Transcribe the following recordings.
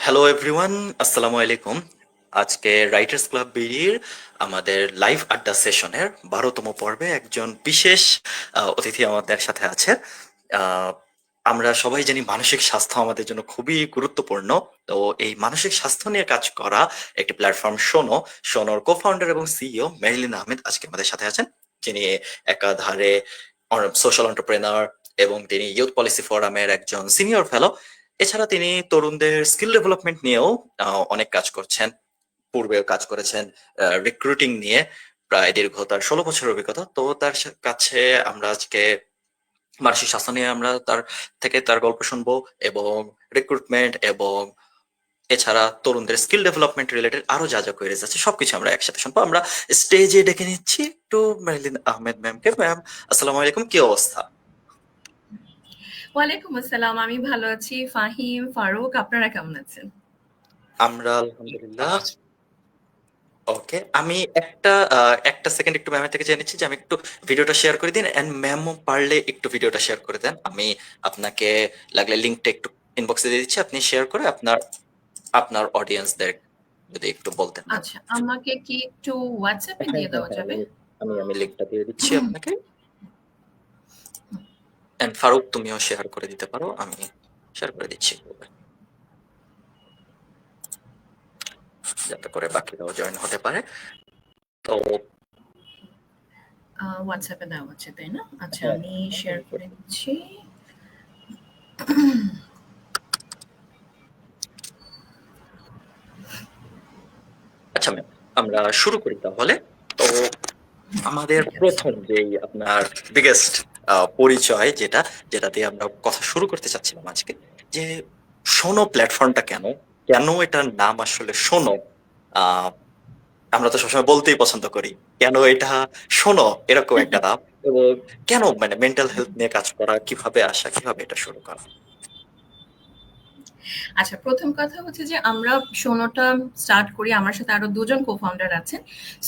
Hello everyone, আসসালামু আলাইকুম। আজকে রাইটার্স ক্লাব বিডির আমাদের লাইভ আড্ডা সেশনের 12তম পর্বে একজন বিশেষ অতিথি আমাদের সাথে আছে। আহ, আমরা সবাই জানি মানসিক স্বাস্থ্য আমাদের জন্য খুবই গুরুত্বপূর্ণ। তো এই মানসিক স্বাস্থ্য নিয়ে কাজ করা একটি প্ল্যাটফর্ম শোনোর কো ফাউন্ডার এবং সিইও মেরিলিন আহমেদ আজকে আমাদের সাথে আছেন, যিনি একাধারে সোশ্যাল এন্টারপ্রেনার এবং তিনি ইউথ পলিসি ফোরামের একজন সিনিয়র ফেলো। এছাড়া তিনি তরুণদের স্কিল ডেভেলপমেন্ট নিয়েও অনেক কাজ করছেন। পূর্বেও কাজ করেছেন রিক্রুটিং নিয়ে, প্রায় দীর্ঘ তার 16 বছরের অভিজ্ঞতা। তো তার কাছে আমরা আজকে মানসিক স্বাস্থ্য নিয়ে আমরা তার থেকে তার গল্প শুনবো, এবং রিক্রুটমেন্ট এবং এছাড়া তরুণদের স্কিল ডেভেলপমেন্ট রিলেটেড আরো যা যা কোয়েরিজ আছে সবকিছু আমরা একসাথে শুনবো। আমরা স্টেজে ডেকে নিচ্ছি একটু মেরিলিন আহমেদ ম্যামকে। ম্যাম, আসসালামু আলাইকুম, কি অবস্থা? ওয়ালাইকুম আসসালাম। আমি ভালো আছি। ফাহিম, ফারুক, আপনারা কেমন আছেন? আমরা আলহামদুলিল্লাহ। ওকে, আমি একটা সেকেন্ড একটু ম্যামের থেকে জেনে নিচ্ছি যে আমি একটু ভিডিওটা শেয়ার করে দিন, এন্ড ম্যামও পারলে একটু ভিডিওটা শেয়ার করে দেন। আমি আপনাকে লাগলে লিঙ্কটা একটু ইনবক্সে দিয়ে দিচ্ছি, আপনি শেয়ার করে আপনার আপনার অডিয়েন্সদের যদি একটু বলতেন ম্যাম। আচ্ছা, আমাকে কি একটু হোয়াটসঅ্যাপে হ্যাঁ দিয়ে হ্যাঁ দেওয়া হ্যাঁ, যাবে? আমি লিঙ্কটা দিয়ে দিচ্ছি আপনাকে। এন্ড ফারুক, তুমিও শেয়ার করে দিতে পারো, আমি শেয়ার করে দিচ্ছি যাতে করে বাকিরাও জয়েন হতে পারে। তো হোয়াটসঅ্যাপে দেওয়া আছে, তাই না? আচ্ছা, হ্যাঁ আমি হ্যাঁ শেয়ার করে দিচ্ছি। আচ্ছা ম্যাম, আমরা শুরু করি তাহলে। তো আমাদের ঠিক আছে। প্রথম যেই আপনার বিগেস্ট পরিচয়, যেটা দিয়ে আমরা কথা শুরু করতে চাচ্ছিলাম আজকে, যে শোনো প্ল্যাটফর্মটা কেন, কেন এটার নাম আসলে শোনো? আহ, আমরা তো সবসময় বলতেই পছন্দ করি, কেন এটা শোনো এরকম একটা নাম, এবং কেন মানে মেন্টাল হেলথ নিয়ে কাজ করা, কিভাবে আসা, কিভাবে এটা শুরু করা? আচ্ছা, প্রথম কথা হচ্ছে যে আমরা শোনোটা স্টার্ট করি, আমার সাথে আরো দুজন কো-ফাউন্ডার আছেন।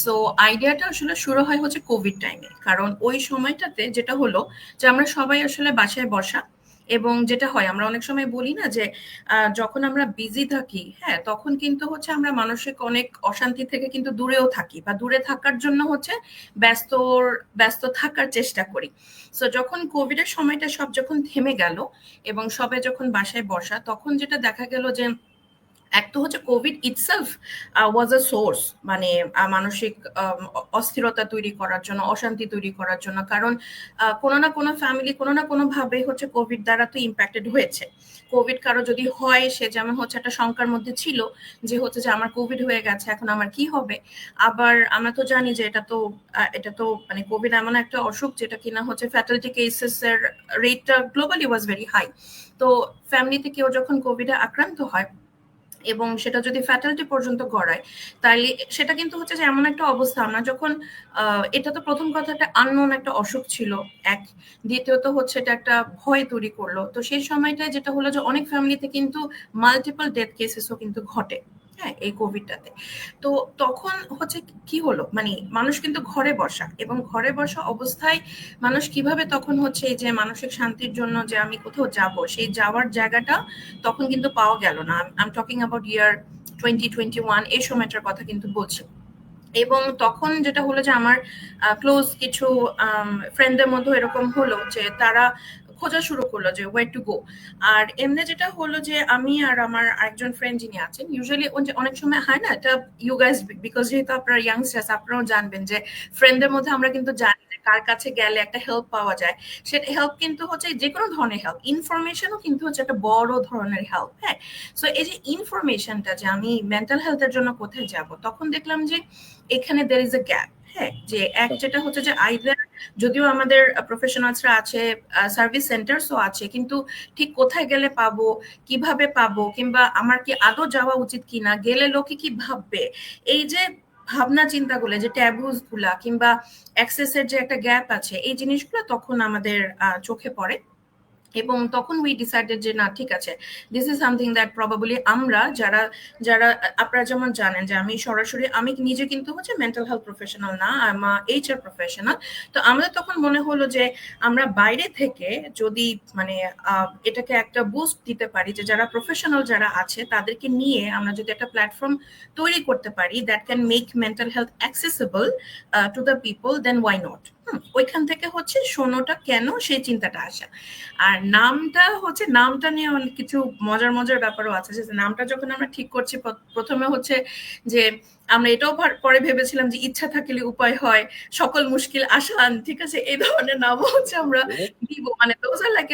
সো আইডিয়াটা আসলে শুরু হয় হচ্ছে কোভিড টাইমে। কারণ ওই সময়টাতে যেটা হলো যে আমরা সবাই আসলে বাসায় বসা, এবং যেটা হয় আমরা অনেক সময় বলি না যে যখন আমরা বিজি থাকি, হ্যাঁ, তখন কিন্তু হচ্ছে আমরা মানসিক অনেক অশান্তি থেকে কিন্তু দূরেও থাকি, বা দূরে থাকার জন্য হচ্ছে ব্যস্ত ব্যস্ত থাকার চেষ্টা করি। সো যখন কোভিডের সময়টা সব যখন থেমে গেল এবং সবাই যখন বাসায় বসা, তখন যেটা দেখা গেল যে এক তো হচ্ছে কোভিড ইটসেলফ ওয়াজ আ সোর্স, মানে মানসিক অস্থিরতা তৈরি করার জন্য, অশান্তি তৈরি করার জন্য। কারণ কোনো না কোনো ফ্যামিলি কোনো না কোনো ভাবে হচ্ছে কোভিড দ্বারা তো ইম্প্যাক্টেড হয়েছে। কোভিড কারো যদি হয়, সে যেমন হচ্ছে একটা শঙ্কার মধ্যে ছিল যে হচ্ছে যে আমার কোভিড হয়ে গেছে, এখন আমার কি হবে। আবার আমরা তো জানি যে এটা তো মানে কোভিড এমন একটা অসুখ যেটা কিনা হচ্ছে ফ্যাটালিটি কেসেস এর রেটটা গ্লোবালি ওয়াজ ভেরি হাই। তো ফ্যামিলিতে কেউ যখন কোভিডে আক্রান্ত হয় এবং সেটা যদি ফ্যাটালিটি পর্যন্ত গড়ায়, তাইলে সেটা কিন্তু হচ্ছে যে এমন একটা অবস্থা, আমরা যখন এটা তো প্রথম কথা একটা আননোন একটা অসুখ ছিল এক, দ্বিতীয়ত হচ্ছে এটা একটা ভয় তৈরি করলো। তো সেই সময়টায় যেটা হলো যে অনেক ফ্যামিলিতে কিন্তু মাল্টিপল ডেথ কেসেসও কিন্তু ঘটে, হ্যাঁ, এই কোভিডটাতে। তো তখন হচ্ছে কি হলো, মানে মানুষ কিন্তু ঘরে বসা, এবং ঘরে বসা অবস্থায় মানুষ কিভাবে তখন হচ্ছে এই যে মানসিক শান্তির জন্য যে আমি কোথাও যাব, সেই যাওয়ার জায়গাটা তখন কিন্তু পাওয়া গেল না। আই এম টকিং অ্যাবাউট ইয়ার 2021, এই সময়টার কথা কিন্তু বলছি। এবং তখন যেটা হলো যে আমার ক্লোজ কিছু ফ্রেন্ডদের মধ্যে এরকম হলো যে তারা খোঁজা শুরু করলো যে ওয়ে টু গো। আর এমনি যেটা হলো যে আমি আর আমার আরেকজন ফ্রেন্ড যিনি আছেন, ইউজুয়ালি অনেক সময় হয় না এটা, ইউ গাইজ বিকজ যেহেতু আপনারা ইয়াংস্টার্স, আপনারাও জানবেন যে ফ্রেন্ডদের মধ্যে আমরা কিন্তু জানি যে কার কাছে গেলে একটা হেল্প পাওয়া যায়। সেটা হেল্প কিন্তু হচ্ছে যে কোনো ধরনের হেল্প, ইনফরমেশনও কিন্তু হচ্ছে একটা বড় ধরনের হেল্প, হ্যাঁ। সো এই যে ইনফরমেশনটা যে আমি মেন্টাল হেলথের জন্য কোথায় যাব, তখন দেখলাম যে এখানে দের ইজ এ গ্যাপ, হ্যাঁ। যে এক যেটা হচ্ছে যে আইদার, যদিও আমাদের প্রফেশনালসরা আছে, সার্ভিস সেন্টারসও আছে, কিন্তু ঠিক কোথায় গেলে পাবো, কিভাবে পাবো, কিংবা আমার কি আদৌ যাওয়া উচিত কিনা, গেলে লোকে কি ভাববে, এই যে ভাবনা চিন্তাগুলো, যে ট্যাবুস গুলা কিংবা অ্যাক্সেসের যে একটা গ্যাপ আছে, এই জিনিসগুলো তখন আমাদের চোখে পড়ে। এবং তখন উই ডিসাইডেড যে না ঠিক আছে, this is something that probably আমরা যারা যারা আপনারা যেমন জানেন যে আমি সরাসরি আমি নিজে কিন্তু হচ্ছে মেন্টাল হেলথ প্রফেশনাল না, আমার এইচআর প্রফেশনাল। তো আমাদের তখন মনে হলো যে আমরা বাইরে থেকে যদি মানে এটাকে একটা বুস্ট দিতে পারি, যে যারা প্রফেশনাল যারা আছে তাদেরকে নিয়ে আমরা যদি একটা প্ল্যাটফর্ম তৈরি করতে পারি that can make mental health accessible to the people, then why not. ওইখান থেকে হচ্ছে শোনোটা কেন সেই চিন্তাটা আসা। আর নামটা নিয়ে অনেক কিছু মজার মজার ব্যাপারও আছে, যে নামটা যখন আমরা ঠিক করছি প্রথমে হচ্ছে যে আমরা এটাও পরে ভেবেছিলাম যে ইচ্ছা থাকিলে উপায় হয়, সকল মুশকিল আসান, ঠিক আছে, এই ধরনের নামও হচ্ছে আমরা দিব, মানে those are like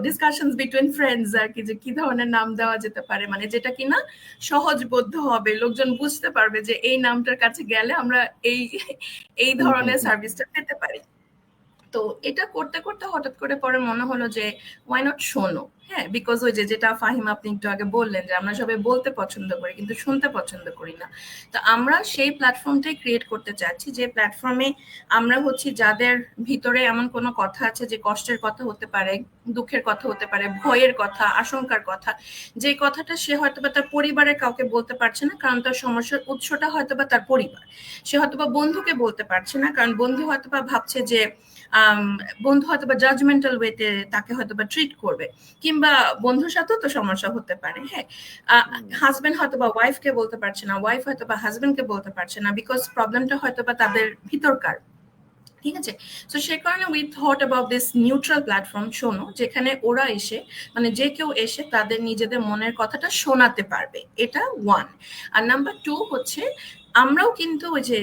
discussions between friends আর কি, যে কি ধরনের নাম দেওয়া যেতে পারে, মানে যেটা কিনা সহজবোধ্য হবে, লোকজন বুঝতে পারবে যে এই নামটার কাছে গেলে আমরা এই এই ধরনের সার্ভিসটা পেতে পারি। তো এটা করতে করতে হঠাৎ করে পরে মনে হলো যে ওয়াই নট শোনো। হ্যাঁ, বিকজ ওই যে যেটা ফাহিম আপনি একটু আগে বললেন যে আমরা সবাই বলতে পছন্দ করি কিন্তু শুনতে পছন্দ করি না। তো আমরা সেই প্ল্যাটফর্মটাই ক্রিয়েট করতে চাচ্ছি, যে প্ল্যাটফর্মে আমরা হচ্ছি যাদের ভিতরে এমন কোনো কথা আছে যে কষ্টের কথা হতে পারে, দুঃখের কথা হতে পারে, ভয়ের কথা, আশঙ্কার কথা, যে কথাটা সে হয়তোবা তার পরিবারের কাউকে বলতে পারছে না কারণ তার সমস্যার উৎসটা হয়তোবা তার পরিবার। সে হয়তোবা বন্ধুকে বলতে পারছে না কারণ বন্ধু হয়তোবা ভাবছে যে বন্ধু হয়তোবা জাজমেন্টাল ওয়েতে তাকে হয়তোবা ট্রিট করবে, কিংবা বন্ধুর সাথেও তো সমস্যা হতে পারে। হ্যাঁ, হাজবেন্ড হয়তোবা ওয়াইফকে বলতে পারছে না, ওয়াইফ হয়তোবা হাজবেন্ডকে বলতে পারছে না, বিকজ প্রবলেমটা হয়তোবা তাদের ভিতরকার। ঠিক আছে, তো সে কারণে we thought about this neutral platform শোনো, যেখানে ওরা এসে মানে যে কেউ এসে তাদের নিজেদের মনের কথাটা শোনাতে পারবে, এটা ওয়ান। আর নাম্বার টু হচ্ছে আমরাও কিন্তু ওই যে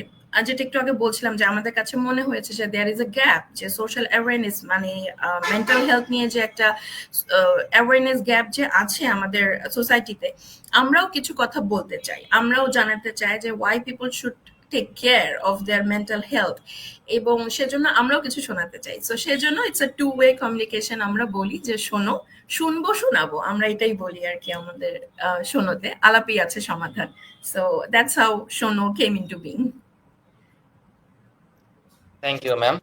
যেটা একটু আগে বলছিলাম যে আমাদের কাছে মনে হয়েছে যে দেয়ার ইজ এ গ্যাপ, যে সোশ্যাল অ্যাওয়ারনেস মানে মেন্টাল হেলথ নিয়ে যে একটা অ্যাওয়ারনেস গ্যাপ যে আছে আমাদের সোসাইটিতে, আমরাও কিছু কথা বলতে চাই, আমরাও জানাতে চাই যে why people should take care of their mental health, এবং সেজন্য আমরাও কিছু শোনাতে চাই। সো সেজন্য it's a two way communication. আমরা বলি যে শোনো, শুনবো, শোনাবো, আমরা এটাই বলি আর কি আমাদের শোনোতে, আলাপই আছে সমাধান। সো দ্যাটস হাউ শোনো came into being. Thank you ma'am.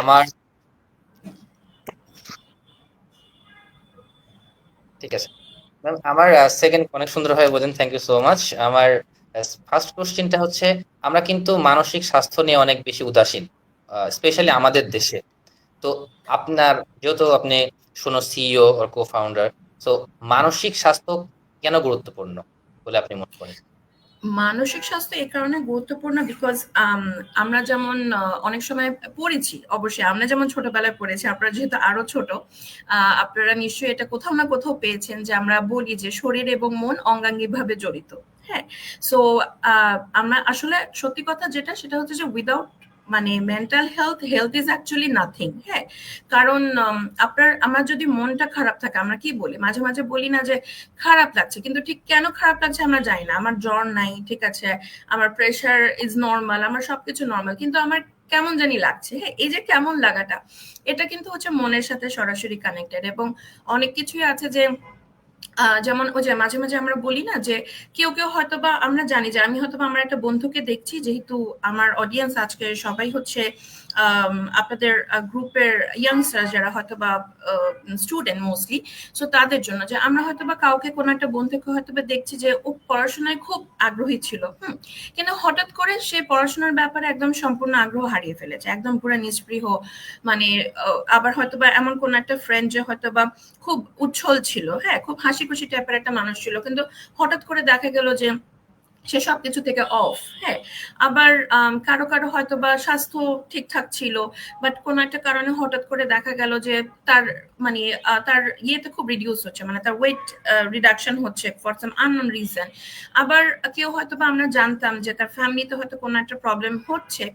আমার ঠিক আছে ম্যাম, আমার সেকেন্ড অনেক সুন্দরভাবে বলেন, থ্যাংক ইউ সো মাচ। আমার ফার্স্ট কোশ্চেনটা হচ্ছে, আমরা কিন্তু মানসিক স্বাস্থ্য নিয়ে অনেক বেশি উদাসীন, স্পেশালি আমাদের দেশে। তো আপনার যেহেতু আপনি শুনো সিইও আর কো ফাউন্ডার, তো মানসিক স্বাস্থ্য কেন গুরুত্বপূর্ণ বলে আপনি মনে করেন? মানসিক স্বাস্থ্য এই কারণে গুরুত্বপূর্ণ বিকজ আমরা যেমন অনেক সময় পড়েছি, অবশ্যই আমরা যেমন ছোটবেলায় পড়েছি, আপনারা যেহেতু আরো ছোট, আপনারা নিশ্চয়ই এটা কোথাও না কোথাও পেয়েছেন যে আমরা বলি যে শরীর এবং মন অঙ্গাঙ্গিভাবে জড়িত। হ্যাঁ, সো আমরা আসলে সত্যি কথা যেটা সেটা হচ্ছে যে উইদাউট মানে mental health, health is actually nothing. হ্যাঁ, কারণ আমার যদি মনটা খারাপ থাকে, আমরা কি বলি মাঝে মাঝে বলি না যে খারাপ লাগছে, কিন্তু ঠিক কেন খারাপ লাগছে আমরা জানি না। আমার জ্বর নাই, ঠিক আছে, আমার প্রেশার ইজ নর্মাল, আমার সবকিছু নর্মাল, কিন্তু আমার কেমন জানি লাগছে। হ্যাঁ, এই যে কেমন লাগাটা, এটা কিন্তু হচ্ছে মনের সাথে সরাসরি কানেক্টেড। এবং অনেক কিছুই আছে যে যেমন ওই যে মাঝে মাঝে আমরা বলি না যে কেউ কেউ হয়তোবা আমরা জানি যে আমি হয়তোবা আমার একটা বন্ধুকে দেখছি, যেহেতু আমার অডিয়েন্স আজকে সবাই হচ্ছে আপনাদের গ্রুপের ইয়াংস্টার যারা হয়তোবা স্টুডেন্ট মোস্টলি, সো তাদের জন্য যে আমরা হয়তোবা কাউকে কোনো একটা বন্ধুকে হয়তোবা দেখছি যে ও পড়াশোনায় খুব আগ্রহী ছিল, কিন্তু হঠাৎ করে সে পড়াশোনার ব্যাপারে একদম সম্পূর্ণ আগ্রহ হারিয়ে ফেলেছে, একদম পুরো নিস্পৃহ। মানে আবার হয়তোবা এমন কোন একটা ফ্রেন্ড যে হয়তোবা খুব উচ্ছল ছিল, হ্যাঁ, খুব হাসি খুশি টাইপের একটা মানুষ ছিল, কিন্তু হঠাৎ করে দেখা গেল যে সে সবকিছু থেকে অফ। হ্যাঁ, আবার কারো কারো হয়তো বা স্বাস্থ্য ঠিকঠাক ছিল, বাট কোনো একটা কারণে হঠাৎ করে দেখা গেল যে তার মানে তার ইয়েতে খুব রিডিউস হচ্ছে, মানে তার ওয়েট রিডাকশন হচ্ছে ফর সাম আননোন রিজন। আবার কেউ হয়তো বা আমরা জানতাম যে তার ফ্যামিলিতে হয়তো কোনো একটা প্রবলেম হচ্ছে,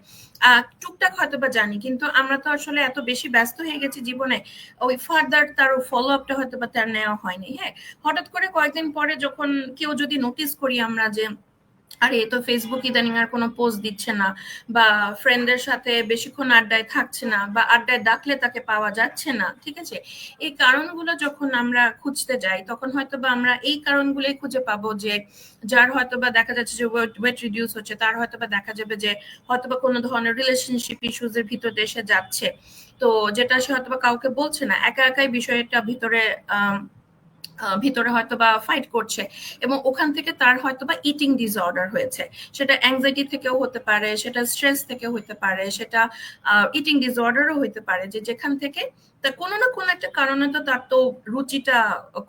টুকটাক হয়তো বা জানি, কিন্তু আমরা তো আসলে এত বেশি ব্যস্ত হয়ে গেছি জীবনে, ওই ফার্দার তার ফলো আপটা হয়তো বা তার নেওয়া হয়নি। হ্যাঁ, হঠাৎ করে কয়েকদিন পরে যখন কেউ যদি নোটিস করি আমরা যে আরে এ তো ফেসবুক ইদানিং আর কোনো পোস্ট দিচ্ছে না, বা ফ্রেন্ডদের সাথে বেশিক্ষণ আড্ডায় থাকছে না, বা আড্ডায় ডাকলে তাকে পাওয়া যাচ্ছে না, ঠিক আছে। এই কারণগুলো যখন আমরা খুঁজতে যাই তখন হয়তো বা আমরা এই কারণগুলোই খুঁজে পাবো যে যার হয়তো বা দেখা যাচ্ছে যে ওয়েট রিডিউস হচ্ছে, তার হয়তো বা দেখা যাবে যে হয়তো বা কোনো ধরনের রিলেশনশিপ ইস্যুজ এর ভিতর দেশে যাচ্ছে, তো যেটা সে হয়তো বা কাউকে বলছে না, একা একাই বিষয়টা ভিতরে ভিতরে হয়তো বা ফাইট করছে, এবং ওখান থেকে তার হয়তো বা ইটিং ডিসঅর্ডার হয়েছে। সেটা অ্যাংজাইটি থেকেও হতে পারে, সেটা স্ট্রেস থেকে হতে পারে, সেটা ইটিং ডিসঅর্ডারও হতে পারে, যে যেখান থেকে তা কোনো না কোনো একটা কারণে তো তার তো রুচিটা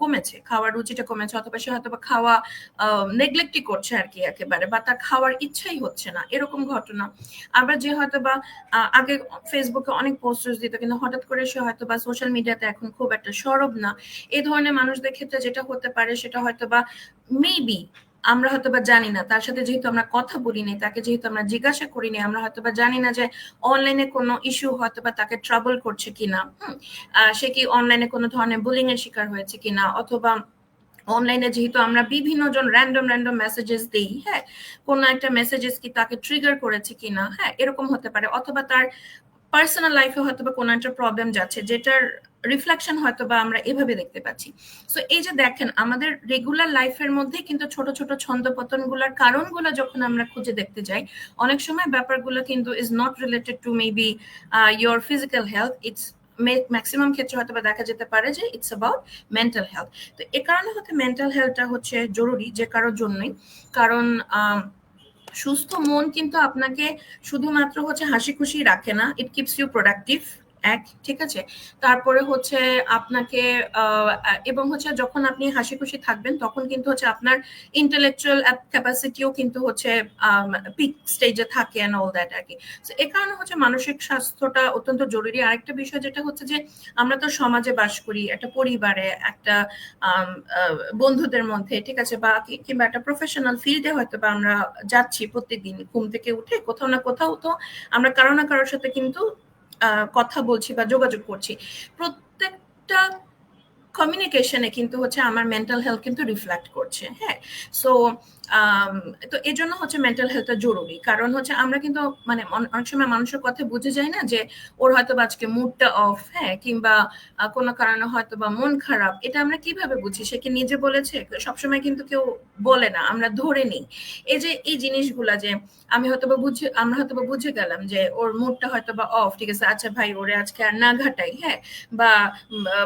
কমেছে, খাওয়ার রুচিটা কমেছে, অথবা সে হয়তো বা খাওয়া নেগলেক্টই করছে আর কি একেবারে, বা তার খাওয়ার ইচ্ছাই হচ্ছে না, এরকম ঘটনা। আবার যে হয়তো বা আগে ফেসবুকে অনেক পোস্টার্স দিত, কিন্তু হঠাৎ করে সে হয়তো বা সোশ্যাল মিডিয়াতে এখন খুব একটা সরব না, এই ধরনের মানুষদের ক্ষেত্রে যেটা হতে পারে সেটা হয়তো বা মেবি আমরা হয়তো বা জানি না, তার সাথে যেহেতু আমরা কথা বলিনি, তাকে যেহেতু আমরা জিজ্ঞাসা করিনি, আমরা হয়তো বা জানি না যে অনলাইনে কোনো ইস্যু হয়তো বা তাকে ট্রাবল করছে কিনা, সে কি অনলাইনে কোনো ধরনের বুলিং এর শিকার হয়েছে কিনা, অথবা অনলাইনে যেহেতু আমরা বিভিন্ন জন র্যান্ডম র্যান্ডম মেসেজেস দিই, হ্যাঁ, কোন একটা মেসেজেস কি তাকে ট্রিগার করেছে কিনা, হ্যাঁ, এরকম হতে পারে। অথবা তার পার্সোনাল লাইফে হয়তো বা কোনো একটা প্রবলেম যাচ্ছে, যেটার রিফ্লেকশন হয়তো বা আমরা এভাবে দেখতে পাচ্ছি। সো এই যে দেখেন, আমাদের রেগুলার লাইফের মধ্যে কিন্তু ছোট ছোট ছন্দপতন গুলার কারণগুলো যখন আমরা খুঁজে দেখতে যাই, অনেক সময় ব্যাপারগুলো কিন্তু is not related to maybe your physical health, it's maximum ক্ষেত্রে হয়তো বা দেখা যেতে পারে যে ইটস অ্যাবাউট মেন্টাল হেলথ। তো এ কারণে হচ্ছে মেন্টাল হেলথটা হচ্ছে জরুরি, যে কারোর জন্যই। কারণ সুস্থ মন কিন্তু আপনাকে শুধুমাত্র হচ্ছে হাসি খুশি রাখে না, ইট কিপস ইউ প্রোডাক্টিভ, এক, ঠিক আছে। তারপরে হচ্ছে আপনাকে এবং হচ্ছে যখন আপনি হাসি খুশি থাকবেন তখন কিন্তু হচ্ছে আপনার ইন্টেলেকচুয়াল ক্যাপাসিটিও কিন্তু হচ্ছে পিক স্টেজে থাকে এন্ড অল দ্যাট আর কি। তো এ কারণে হচ্ছে মানসিক স্বাস্থ্যটা অত্যন্ত জরুরি। আরেকটা বিষয় যেটা হচ্ছে যে আমরা তো সমাজে বাস করি, একটা পরিবারে, একটা বন্ধুদের মধ্যে, ঠিক আছে, বা কিংবা একটা প্রফেশনাল ফিল্ডে হয়তো বা আমরা যাচ্ছি প্রত্যেকদিন ঘুম থেকে উঠে কোথাও না কোথাও, তো আমরা কারো না কারোর সাথে কিন্তু কথা বলছি বা যোগাযোগ করছি। প্রত্যেকটা কমিউনিকেশনে কিন্তু হচ্ছে আমার মেন্টাল হেলথ কিন্তু রিফ্লেক্ট করছে, হ্যাঁ। সো তো এই জন্য হচ্ছে মেন্টাল হেলথটা জরুরি। কারণ হচ্ছে আমরা কিন্তু মানে অনেক সময় মানুষের কথা বুঝে যায় না, যে ওর হয়তো আজকে মুডটা অফ, হ্যাঁ, কিংবা কোনো কারণে হয়তো বা মন খারাপ, এটা আমরা কিভাবে বুঝি? সে কি নিজে বলেছে? সবসময় কিন্তু কেউ বলে না, আমরা ধরে নিই। এই যে এই জিনিসগুলা, যে আমরা হয়তো বা বুঝে গেলাম যে ওর মুডটা হয়তো বা অফ, ঠিক আছে, আচ্ছা ভাই ওরে আজকে আর না ঘাটাই, হ্যাঁ, বা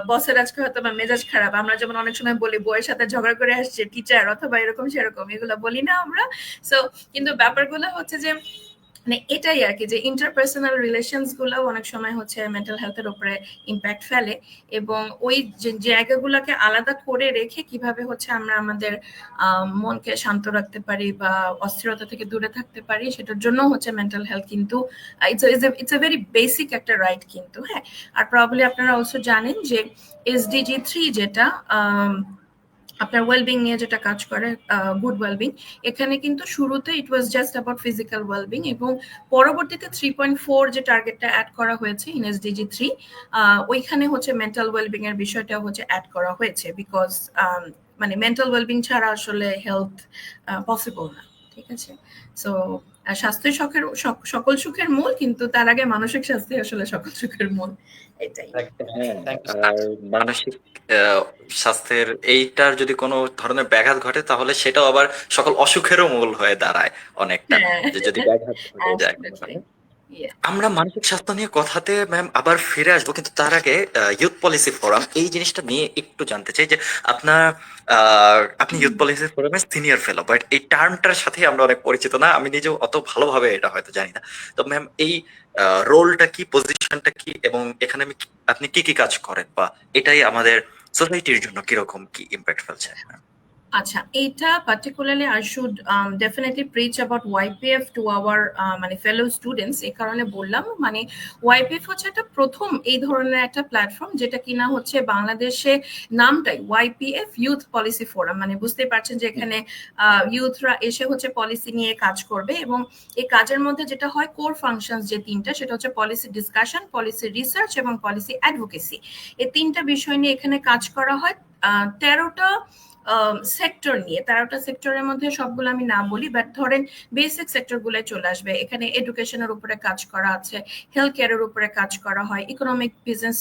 বসের আজকে হয়তো বা মেজাজ খারাপ, আমরা যেমন অনেক সময় বলি বইয়ের সাথে ঝগড়া করে আসছে টিচার, অথবা এরকম সেরকম, এগুলো বলি না আমরা। সো কিন্তু ব্যাপারগুলো হচ্ছে যে মানে এটাই আর কি, যে ইন্টারপার্সোনাল রিলেশনস গুলো অনেক সময় হচ্ছে মেন্টাল হেলথের উপরে ইম্প্যাক্ট ফেলে, এবং ওই যে জায়গাগুলোকে আলাদা করে রেখে কিভাবে হচ্ছে আমরা আমাদের মনকে শান্ত রাখতে পারি বা অস্থিরতা থেকে দূরে থাকতে পারি, সেটার জন্য হচ্ছে মেন্টাল হেলথ কিন্তু ইটস এ ভেরি বেসিক একটা রাইট কিন্তু, হ্যাঁ। আর প্রবাবলি আপনারা অলসো জানেন যে SDG 3 যেটা আপনার ওয়েলবিং নিয়ে যেটা কাজ করে, গুড ওয়েলবিং, এখানে কিন্তু শুরুতে it was just about physical wellbeing, এবং পরবর্তীতে 3.4 যে টার্গেটটা অ্যাড করা হয়েছে ইন SDG 3, ওইখানে হচ্ছে মেন্টাল ওয়েলবিং এর বিষয়টা হচ্ছে অ্যাড করা হয়েছে, বিকজ মানে মেন্টাল ওয়েলবিং ছাড়া আসলে হেলথ পসিবল না, ঠিক আছে। সো স্বাস্থ্য সকল সুখের মূল, কিন্তু তার আগে মানসিক স্বাস্থ্য আসলে সকল সুখের মূল, এটাই। হ্যাঁ, থ্যাংক ইউ। আর মানসিক স্বাস্থ্যের এইটার যদি কোনো ধরনের ব্যাঘাত ঘটে তাহলে সেটাও আবার সকল অসুখেরও মূল হয়ে দাঁড়ায় অনেকটা, হ্যাঁ, যে যদি ব্যাঘাত ঘটে যায় কোনো অ্যাবসলিউটলি, কারণে। ইয়া। আমরা মানসিক স্বাস্থ্য নিয়ে কথাতে ম্যাম আবার ফিরে আসবো, কিন্তু তার আগে ইউথ পলিসি ফোরাম এই জিনিসটা নিয়ে একটু জানতে চাই, যে আপনার আপনি ইউথ পলিসি ফোরামের সিনিয়র ফেলো, বাট এই টার্মটার সাথে আমরা অনেক পরিচিত না, আমি নিজেও অত ভালোভাবে এটা হয়তো জানি না। তো ম্যাম এই রোলটা কি, পজিশনটা কি, এবং এখানে আপনি কি কি কাজ করেন, বা এটাই আমাদের সোসাইটির জন্য কিরকম কি ইম্প্যাক্ট ফেলছে? আচ্ছা, এইটা particularly I should definitely preach about YPF to our মানে ফেলো স্টুডেন্টস। এই কারণে বললাম, মানে ওয়াইপিএফ হচ্ছে একটা প্রথম এই ধরনের একটা প্ল্যাটফর্ম, যেটা কিনা হচ্ছে বাংলাদেশে নামটাই ওয়াইপিএফ, ইউথ পলিসি ফোরাম, মানে বুঝতে পারছেন যে এখানে ইউথরা এসে হচ্ছে পলিসি নিয়ে কাজ করবে, এবং এই কাজের মধ্যে যেটা হয়, কোর ফাংশনস যে তিনটা, সেটা হচ্ছে পলিসি ডিসকাশন, পলিসি রিসার্চ এবং পলিসি অ্যাডভোকেসি। এই তিনটা বিষয় নিয়ে এখানে কাজ করা হয় 13টা সেক্টর নিয়ে। 13টা সেক্টরের মধ্যে সবগুলো আমি না বলি, বাট ধরেন বেসিক সেক্টর গুলো চলে আসবে। এখানে এডুকেশনের উপরে কাজ করা আছে, হেলথ কেয়ারের উপরে কাজ করা হয়, economic business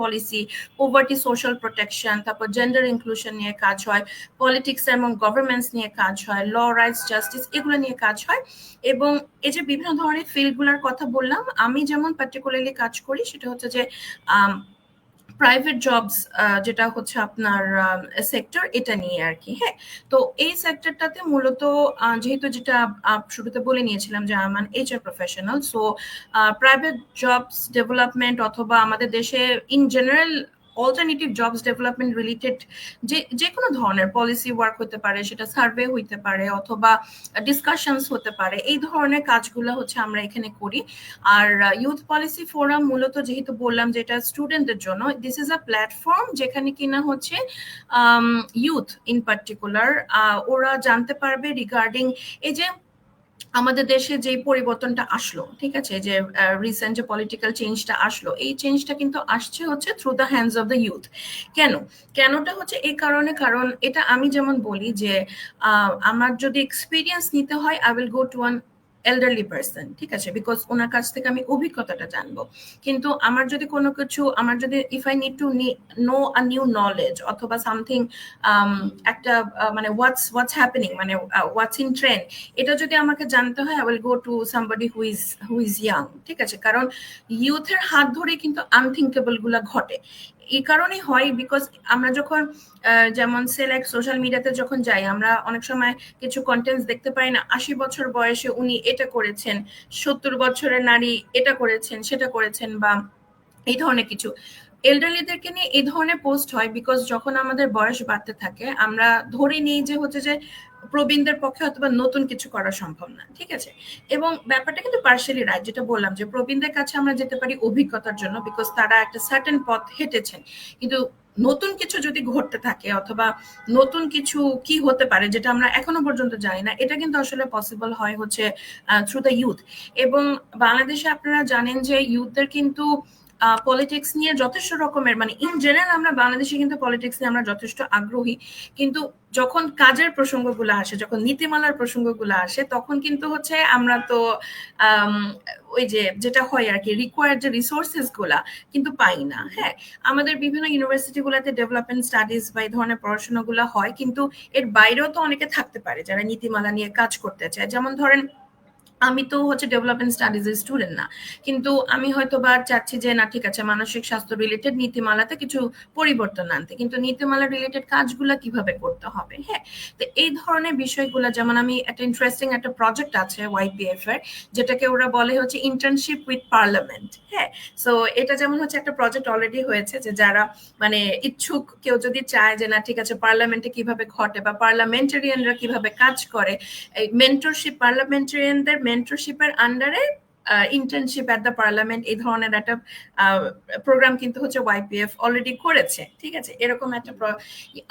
policy, poverty social protection, তারপর জেন্ডার ইনক্লুশন নিয়ে কাজ হয়, পলিটিক্স এবং গভর্নমেন্টস নিয়ে কাজ হয়, ল রাইটস জাস্টিস এগুলো নিয়ে কাজ হয়। এবং এই যে বিভিন্ন ধরনের ফিল্ডগুলোর কথা বললাম, আমি যেমন পার্টিকুলারলি কাজ করি সেটা হচ্ছে যে প্রাইভেট জবস, যেটা হচ্ছে আপনার সেক্টর, এটা নিয়ে আর কি। হ্যাঁ, তো এই সেক্টরটাতে মূলত যেহেতু যেটা শুরুতে বলে নিয়েছিলাম যে আমার HR professional, so private jobs development অথবা আমাদের দেশে in general alternative jobs development related যে কোনো ধরনের পলিসি ওয়ার্ক হতে পারে, সেটা সার্ভে হইতে পারে অথবা ডিসকাশনস হতে পারে, এই ধরনের কাজগুলো হচ্ছে আমরা এখানে করি। আর ইউথ পলিসি ফোরাম মূলত যেহেতু বললাম যে এটা স্টুডেন্টদের জন্য, দিস ইজ আ প্ল্যাটফর্ম যেখানে কিনা হচ্ছে ইউথ ইন পার্টিকুলার ওরা জানতে পারবে রিগার্ডিং এই যে আমাদের দেশে যে পরিবর্তনটা আসলো, ঠিক আছে, যে রিসেন্ট যে পলিটিক্যাল চেঞ্জটা আসলো, এই চেঞ্জটা কিন্তু আসছে হচ্ছে through the hands of the youth. কেনটা হচ্ছে এই কারণে, কারণ এটা আমি যেমন বলি যে আমার যদি এক্সপিরিয়েন্স নিতে হয়, I will go to one elderly person, ঠিক আছে, বিকজ ওনার কাছ থেকে আমি অভিজ্ঞতাটা জানবো। কিন্তু আমার যদি কোনো কিছু, আমার যদি if I need to know a new knowledge অথবা সামথিং, একটা মানে হোয়াটস হ্যাপেনিং, মানে হোয়াটস ইন ট্রেন্ড, এটা যদি আমাকে জানতে হয়, I will go to somebody who is young, ঠিক আছে। কারণ ইউথের হাত ধরে কিন্তু আনথিঙ্কেবল গুলা ঘটে। এই কারণেই হয় বিকজ আমরা যখন যেমন সিলেক্ট সোশ্যাল মিডিয়াতে যখন যাই, আমরা অনেক সময় কিছু কন্টেন্টস দেখতে পাই না, 80 বছর বয়সে উনি এটা করেছেন, 70 বছরের নারী এটা করেছেন, সেটা করেছেন, বা এই ধরনের কিছু এল্ডারলিদেরকে নিয়ে এই ধরনের পোস্ট হয়। বিকজ যখন আমাদের বয়স বাড়তে থাকে, আমরা ধরে নিই যে হচ্ছে যে প্রবীণদের পক্ষে অথবা নতুন কিছু করা সম্ভব না, ঠিক আছে। এবং ব্যাপারটা কিন্তু পার্শিয়ালি রাইট, যেটা বললাম যে প্রবীণদের কাছে আমরা যেতে পারি অভিজ্ঞতার জন্য, বিকজ তারা একটা সার্টেন পথ হেঁটেছেন। কিন্তু নতুন কিছু যদি ঘটতে থাকে অথবা নতুন কিছু কি হতে পারে যেটা আমরা এখনো পর্যন্ত জানি না, এটা কিন্তু আসলে পসিবল হয় হচ্ছে থ্রু দ্য ইউথ। এবং বাংলাদেশে আপনারা জানেন যে ইউথদের কিন্তু পলিটিক্স নিয়ে যথেষ্ট রকমের, মানে ইন জেনারেল আমরা বাংলাদেশে কিন্তু পলিটিক্স নিয়ে আমরা যথেষ্ট আগ্রহী, কিন্তু যখন কাজের প্রসঙ্গগুলো আসে, যখন নীতিমালার প্রসঙ্গগুলো আসে, তখন কিন্তু হচ্ছে আমরা তো ওই যে যেটা হয় আর কি, রিকোয়ার্ড যে রিসোর্সেস গুলা কিন্তু পাই না। হ্যাঁ, আমাদের বিভিন্ন ইউনিভার্সিটি গুলাতে ডেভেলপমেন্ট স্টাডিজ বা এই ধরনের পড়াশোনাগুলো হয়, কিন্তু এর বাইরেও তো অনেকে থাকতে পারে যারা নীতিমালা নিয়ে কাজ করতে চায়। যেমন ধরেন আমি তো হচ্ছে ডেভেলপমেন্ট স্টাডিজ এর স্টুডেন্ট না, কিন্তু আমি হয়তো বা চাচ্ছি যে না ঠিক আছে, মানসিক স্বাস্থ্য রিলেটেড নীতিমালাতে কিছু পরিবর্তন আনতে, কিন্তু নীতিমালা রিলেটেড কাজগুলা কিভাবে করতে হবে। হ্যাঁ, তো এই ধরনের বিষয়গুলো, যেমন আমি একটা ইন্টারেস্টিং একটা প্রজেক্ট আছে ওয়াইপিএফ এর, যেটাকে ওরা বলে হচ্ছে ইন্টার্নশিপ উইথ পার্লামেন্ট। হ্যাঁ, সো এটা যেমন হচ্ছে একটা প্রজেক্ট অলরেডি হয়েছে, যে যারা মানে ইচ্ছুক কেউ যদি চায় যে না ঠিক আছে পার্লামেন্টে কিভাবে ঘটে বা পার্লামেন্টারিয়ানরা কিভাবে কাজ করে, এই মেন্টরশিপ, পার্লামেন্টারিয়ানদের মেন্টরশিপের আন্ডারে ইন্টার্নশিপ এট দ্য পার্লামেন্ট, এই ধরনের একটা প্রোগ্রাম কিন্তু হচ্ছে ওয়াইপিএফ অলরেডি করেছে, ঠিক আছে। এরকম একটা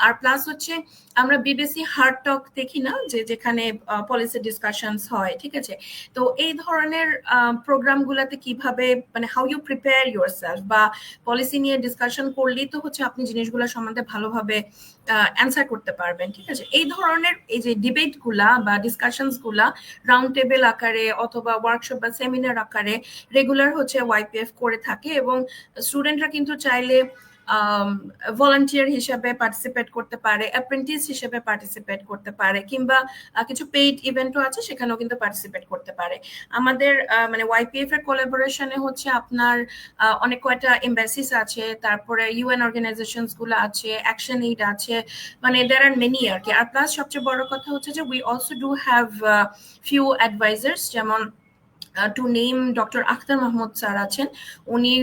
আর প্লাস হচ্ছে আমরা বিবিসি হার্ট টক দেখি না, যে যেখানে পলিসি ডিসকাশনস হয়, ঠিক আছে। তো এই ধরনের প্রোগ্রামগুলোতে কিভাবে, মানে হাউ ইউ প্রিপেয়ার ইউরসেলফ, বা পলিসি নিয়ে ডিসকাশন করলেই তো হচ্ছে আপনি জিনিসগুলো সম্বন্ধে ভালোভাবে অ্যান্সার করতে পারবেন, ঠিক আছে। এই ধরনের এই যে ডিবেট গুলা বা ডিসকাশনস গুলা রাউন্ড টেবিল আকারে অথবা ওয়ার্কশপ বা সেমিনার আকারে রেগুলার হচ্ছে ওয়াইপিএফ করে থাকে, এবং স্টুডেন্টরা কিন্তু চাইলে ভলান্টিয়ার হিসেবে পার্টিসিপেট করতে পারে, অ্যাপ্রেন্টিস হিসেবে পার্টিসিপেট করতে পারে, কিংবা কিছু পেইড ইভেন্টও আছে সেখানেও কিন্তু পার্টিসিপেট করতে পারে। আমাদের মানে ওয়াইপিএফ এর কোলাবোরেশনে হচ্ছে আপনার অনেক কয়টা এমবাসিস আছে, তারপরে ইউএন অর্গানাইজেশনস গুলো আছে, অ্যাকশন এইড আছে, মানে দেয়ার আর মেনি আর কি। আর প্লাস সবচেয়ে বড় কথা হচ্ছে যে we also do have few advisers, যেমন to name doctor Akhtar Mahmud sir আছেন, উনি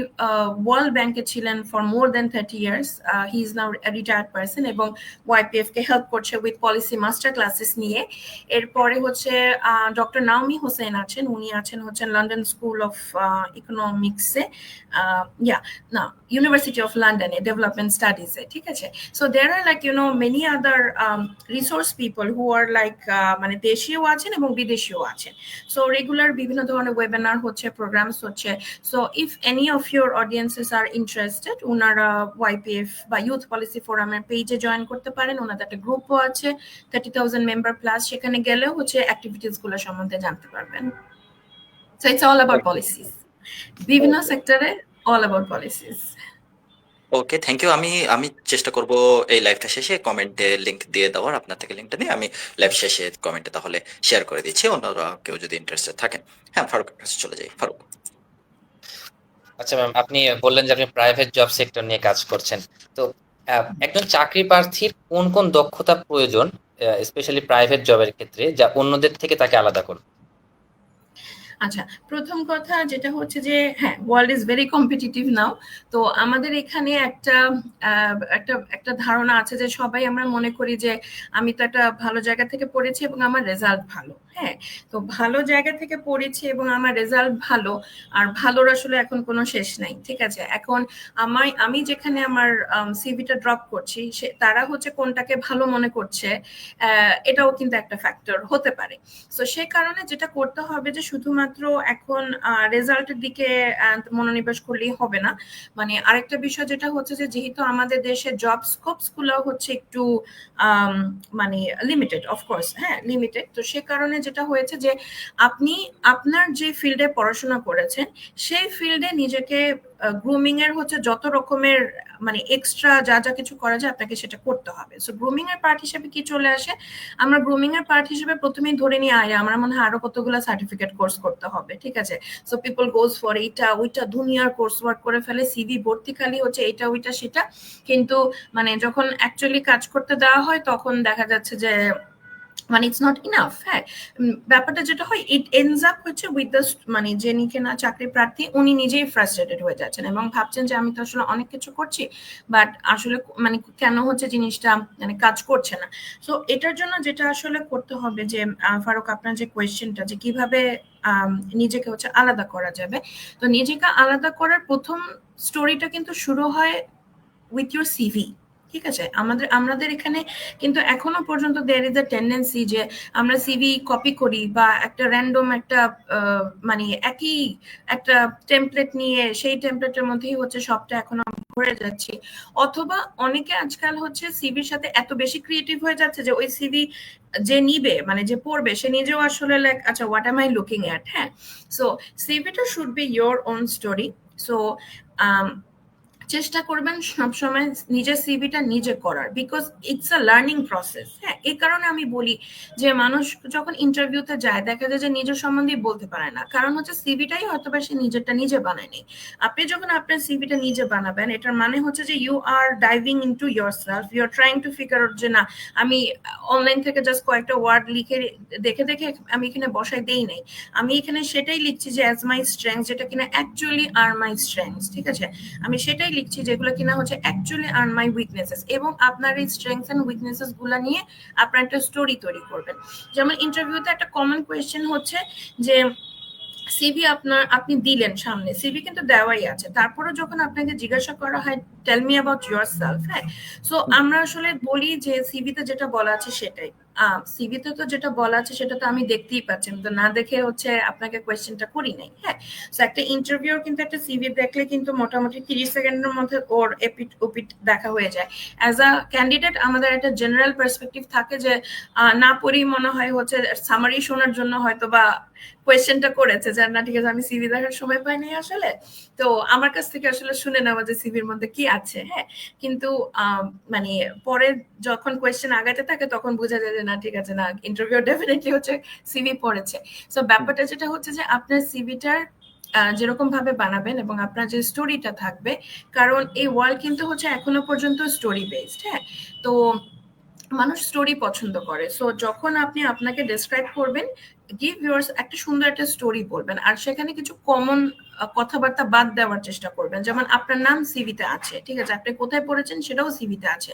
ওয়ার্ল্ড ব্যাংকে ছিলেন for more than 30 years, he is now retired person, এবং ওয়াইপিএফ কে হেল্প করছে উইথ পলিসি মাস্টার ক্লাসেস নিয়ে। এরপরে হচ্ছে ডক্টর নাওমি হোসেন আছেন, উনি আছেন হচ্ছে লন্ডন স্কুল অফ ইকোনমিক্সে, না ইউনিভার্সিটি অফ লন্ডনে ডেভেলপমেন্ট স্টাডিজে, ঠিক আছে। So there are like many other resource people who are like মানে দেশীয় আছেন এবং বিদেশীয় আছেন। সো রেগুলার বিভিন্ন ধরনের ধরনের ওয়েবিনার হচ্ছে, প্রোগ্রামস হচ্ছে। So if any of your audiences are interested, ওনারা ওয়াইপিএফ বা ইউথ পলিসি ফোরামের পেজে জয়েন করতে পারেন। ওনাদের একটা গ্রুপও আছে 30,000 মেম্বার প্লাস, সেখানে গেলেও হচ্ছে অ্যাক্টিভিটিস গুলো সম্বন্ধে জানতে পারবেন। So it's all about policies, বিভিন্ন সেক্টরে all about policies. Okay, thank you. আমি আমি চেষ্টা করব এই লাইভটা শেষে কমেন্টে লিংক দিয়ে দেওয়ার, আপনার থেকে লিংকটা নিয়ে আমি লাইভ শেষে কমেন্টে তাহলে শেয়ার করে দিচ্ছি, অন্যরা কেউ যদি ইন্টারেস্টেড থাকেন। হ্যাঁ, ফারুকের কাছে চলে যাই। ফারুক। আচ্ছা ম্যাম, আপনি বললেন যে আপনি প্রাইভেট জব সেক্টর নিয়ে কাজ করছেন। তো একজন চাকরি প্রার্থীর কোন কোন দক্ষতা প্রয়োজন, স্পেশালি প্রাইভেট জবের ক্ষেত্রে, যা অন্যদের থেকে তাকে আলাদা করবে? আচ্ছা, প্রথম কথা যেটা হচ্ছে যে হ্যাঁ, ওয়ার্ল্ড ইজ ভেরি কম্পিটিটিভ নাও। তো আমাদের এখানে একটা একটা একটা ধারণা আছে যে সবাই আমরা মনে করি যে আমি তো একটা ভালো জায়গা থেকে পড়েছি এবং আমার রেজাল্ট ভালো। হ্যাঁ, তো ভালো জায়গা থেকে পড়েছি এবং আমার রেজাল্ট ভালো, আর ভালোর আসলে এখন কোনো শেষ নাই। ঠিক আছে, এখন আমি যেখানে আমার সিভিটা ড্রপ করছি, তারা হচ্ছে কোনটাকে ভালো মনে করছে, এটাও কিন্তু একটা ফ্যাক্টর হতে পারে। তো সেই কারণে যেটা করতে হবে যে শুধুমাত্র এখন রেজাল্টের দিকে মনোনিবেশ করলেই হবে না। মানে আরেকটা বিষয় যেটা হচ্ছে যে যেহেতু আমাদের দেশে জব স্কোপস গুলো হচ্ছে একটু মানে লিমিটেড, অফকোর্স হ্যাঁ লিমিটেড। তো সে কারণে যেটা হয়েছে যে আপনি আপনার যে ফিল্ডে পড়াশোনা করেছেন সেই ফিল্ডে নিজেকে গ্রুমিং এর হচ্ছে যত রকমের মানে এক্সট্রা যা যা কিছু করা যায় আপনাকে সেটা করতে হবে। সো গ্রুমিং এর পার্ট হিসেবে কি চলে আসে, আমরা গ্রুমিং এর পার্ট হিসেবে প্রথমেই ধরে নিয়ে আমার মনে হয় আরো কতগুলো সার্টিফিকেট কোর্স করতে হবে। ঠিক আছে, সো পিপল গোজ ফর এইটা ওইটা দুনিয়ার কোর্স ওয়ার্ক করে ফেলে, সিভি ভর্তি খালি হচ্ছে এইটা ওইটা সেটা, কিন্তু মানে যখন অ্যাকচুয়ালি কাজ করতে দেওয়া হয় তখন দেখা যাচ্ছে যে মানে ইটস নট ইনাফ। হ্যাঁ, ব্যাপারটা যেটা হয় ইট এন্ডস আপ হচ্ছে উইথ দ্য মানে যিনি কিনা চাকরি প্রার্থী উনি নিজেই ফ্রাস্ট্রেটেড হয়ে যাচ্ছেন এবং ভাবছেন যে আমি তো আসলে অনেক কিছু করছি বাট আসলে মানে কেন হচ্ছে জিনিসটা মানে কাজ করছে না। সো এটার জন্য যেটা আসলে করতে হবে যে ফারুক আপনার যে কোয়েশ্চেনটা যে কিভাবে নিজেকে হচ্ছে আলাদা করা যাবে, তো নিজেকে আলাদা করার প্রথম স্টোরিটা কিন্তু শুরু হয় উইথ ইউর সিভি। ঠিক আছে, আমাদের এখানে কিন্তু এখনো পর্যন্ত দেয়ার ইজ আ টেন্ডেন্সি যে আমরা সিভি কপি করি বা একটা র্যান্ডম একটা মানে একই একটা টেমপ্লেট নিয়ে সেই টেমপ্লেটের মধ্যেই হচ্ছে সবটা এখনো ভরে যাচ্ছি। অথবা অনেকে আজকাল হচ্ছে সিভির সাথে এত বেশি ক্রিয়েটিভ হয়ে যাচ্ছে যে ওই সিভি যে নিবে মানে যে পড়বে সে নিজেও আসলে লাইক আচ্ছা what am I looking at. হ্যাঁ, সো সিভিটা should be your own story. So চেষ্টা করবেন সবসময় নিজের সিভিটা নিজে করার, because it's a learning process. হ্যাঁ, এই কারণে আমি বলি যে মানুষ যখন ইন্টারভিউতে যায় দেখা যায় যে নিজের সম্বন্ধে বলতে পারে না, কারণ হচ্ছে সিভিটাই হয়তো বা সে নিজেরটা নিজে বানায়নি। আপনি যখন আপনার সিভিটা নিজে বানাবেন এটার মানে হচ্ছে যে you are diving into yourself, you are trying to figure out যে না আমি অনলাইন থেকে জাস্ট কয়েকটা ওয়ার্ড লিখে দেখে দেখে আমি এখানে বসাই দেই নাই, আমি এখানে সেটাই লিখছি যে অ্যাজ মাই স্ট্রেংথ, যেটা কিনা অ্যাকচুয়ালি আর মাই স্ট্রেংথ। ঠিক আছে, আমি সেটাই লিখছি যেগুলো কিনা হচ্ছে অ্যাকচুয়ালি আর মাই উইকনেসেস, এবং আপনার এই স্ট্রেংথস এন্ড উইকনেসেস গুলা নিয়ে আপনার একটা স্টোরি তৈরি করবেন। যেমন ইন্টারভিউতে একটা কমন কোয়েশ্চেন হচ্ছে যে সিভি আপনি দিলেন সামনে, সিভি কিন্তু দেওয়াই আছে, তারপরে যখন আপনাকে জিজ্ঞাসা করা হয় টেল মি অ্যাবাউট ইয়োরসেলফ, হ্যাঁ, সো আমরা আসলে বলি যে সিভিতে যেটা বলা আছে সেটাই। সিভিতে তো যেটা বলা আছে সেটা তো আমি দেখতেই পাচ্ছি, তো না দেখে হচ্ছে আপনাকে কোয়েশ্চেনটা করি নাই। হ্যাঁ, সো একটা ইন্টারভিউর কিন্তু একটা সিভি দেখলে কিন্তু মোটামুটি 30 সেকেন্ডের মধ্যে ওর এপিট ওপিট দেখা হয়ে যায়। অ্যাজ আ ক্যান্ডিডেট আমাদের একটা জেনারেল পার্সপেক্টিভ থাকে যে না পড়েই মনে হয় হচ্ছে সামারি শোনার জন্য হয়তো বা কোয়েশ্চেনটা করেছে যে না ঠিক আছে আমি সিভি দেখার সময় পাইনি আসলে, তো আমার কাছ থেকে আসলে শুনে নেওয়া যে সিভির মধ্যে কি আছে। হ্যাঁ, কিন্তু মানে পরে যখন কোয়েশ্চেন আগাতে থাকে তখন বোঝা যায় যে না ঠিক আছে, না ইন্টারভিউ ডেফিনেটলি হচ্ছে সিভি পড়েছে। সো ব্যাপারটা যেটা হচ্ছে যে আপনার সিভিটার যেরকম ভাবে বানাবেন এবং আপনার যে স্টোরিটা থাকবে, কারণ এই ওয়ার্ল্ড কিন্তু হচ্ছে এখনো পর্যন্ত স্টোরি বেসড। হ্যাঁ, তো মানুষ স্টোরি পছন্দ করে। সো যখন আপনি আপনাকে ডেসক্রাইব করবেন গিভ ইউর একটা সুন্দর একটা স্টোরি বলবেন, আর সেখানে কিছু কমন কথাবার্তা বাদ দেওয়ার চেষ্টা করবেন। যেমন আপনার নাম সিভিতে আছে, ঠিক আছে, আপনি কোথায় পড়েছেন সেটাও সিভিতে আছে,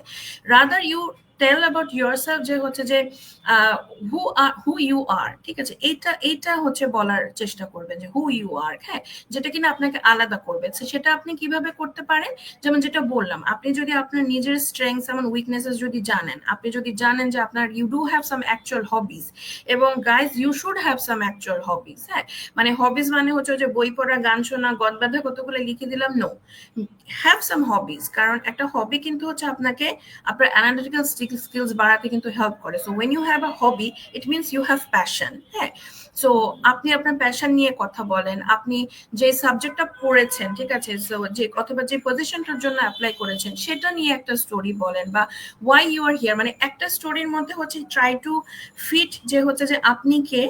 rather you tell about yourself, যে হচ্ছে যে হু ইউ আর, ঠিক আছে, এইটা হচ্ছে বলার চেষ্টা করবেন যে হু ইউ আর, হ্যাঁ, যেটা কিনা আপনাকে আলাদা করবে। সেটা আপনি কিভাবে করতে পারেন, যেমন যেটা বললাম, আপনি যদি আপনার নিজের স্ট্রেংথস এবং উইকনেসেস যদি জানেন, আপনি যদি জানেন যে আপনার you do have some actual hobbies, এবং guys you should have some actual hobbies, হ্যাঁ, মানে হবিজ মানে হচ্ছে যে বই পড়া, গান শোনা, গদ বাঁধা কতগুলো লিখে দিলাম, নো, হ্যাভ সাম হবিজ, কারণ একটা হবি কিন্তু হচ্ছে আপনাকে আপনার অ্যানালিটিক্যাল স্কিলস বাড়াতে কিন্তু হেল্প করে। So when you have a hobby, it means you have passion, হ্যাঁ। সো আপনি আপনার প্যাশন নিয়ে কথা বলেন, আপনি যে সাবজেক্টটা পড়েছেন, ঠিক আছে, সো যে অথবা যে পজিশনটার জন্য অ্যাপ্লাই করেছেন সেটা নিয়ে একটা স্টোরি বলেন, বা ওয়াই ইউ আর হিয়ার, মানে একটা স্টোরির মধ্যে হচ্ছে ট্রাই টু ফিট, যে হচ্ছে যে আপনি কে,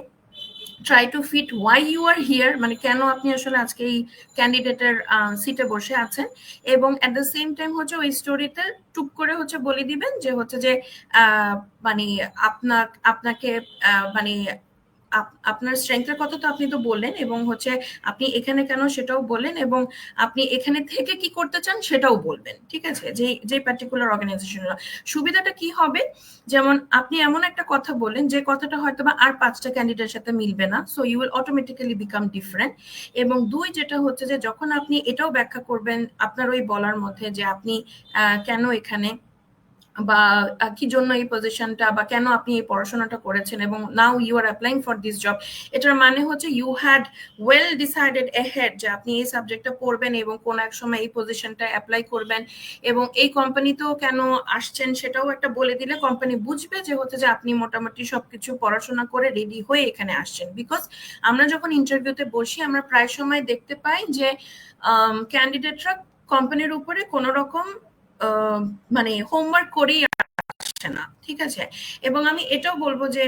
try to fit why you are here, মানে কেন আপনি আসলে আজকে এই ক্যান্ডিডেটের সিটে বসে আছেন, এবং অ্যাট দ্য সেম টাইম হচ্ছে ওই স্টোরিতে টুক করে হচ্ছে বলে দিবেন যে হচ্ছে যে আহ, মানে আপনাকে মানে আপনার স্ট্রেংথের কথা তো আপনি তো বললেন, এবং হচ্ছে আপনি এখানে কেন সেটাও বললেন, এবং আপনি এখানে থেকে কি করতে চান সেটাও বলবেন, ঠিক আছে, যে যে পার্টিকুলার অর্গানাইজেশনের সুবিধাটা কি হবে, যেমন আপনি এমন একটা কথা বললেন যে কথাটা হয়তো বা আর 5টা ক্যান্ডিডেটের সাথে মিলবে না, so you will automatically become different. এবং দুই, যেটা হচ্ছে যে যখন আপনি এটাও ব্যাখ্যা করবেন আপনার ওই বলার মধ্যে যে আপনি কেন এখানে, বা কি জন্য এই পজিশনটা, বা কেন আপনি এই পড়াশোনাটা করেছেন, এবং now you are applying for this job, এটার মানে হচ্ছে you had well decided ahead যে আপনি এই সাবজেক্টটা পড়বেন এবং কোন এক সময় এই পজিশনটা অ্যাপ্লাই করবেন, এবং এই কোম্পানিতেও কেন আসছেন সেটাও একটা বলে দিলে কোম্পানি বুঝবে যে হচ্ছে যে আপনি মোটামুটি সবকিছু পড়াশোনা করে রেডি হয়ে এখানে আসছেন। বিকজ আমরা যখন ইন্টারভিউতে বসি আমরা প্রায় সময় দেখতে পাই যে ক্যান্ডিডেটরা কোম্পানির উপরে কোনো রকম মানে হোমওয়ার্ক করেই আসছে না, ঠিক আছে। এবং আমি এটাও বলবো যে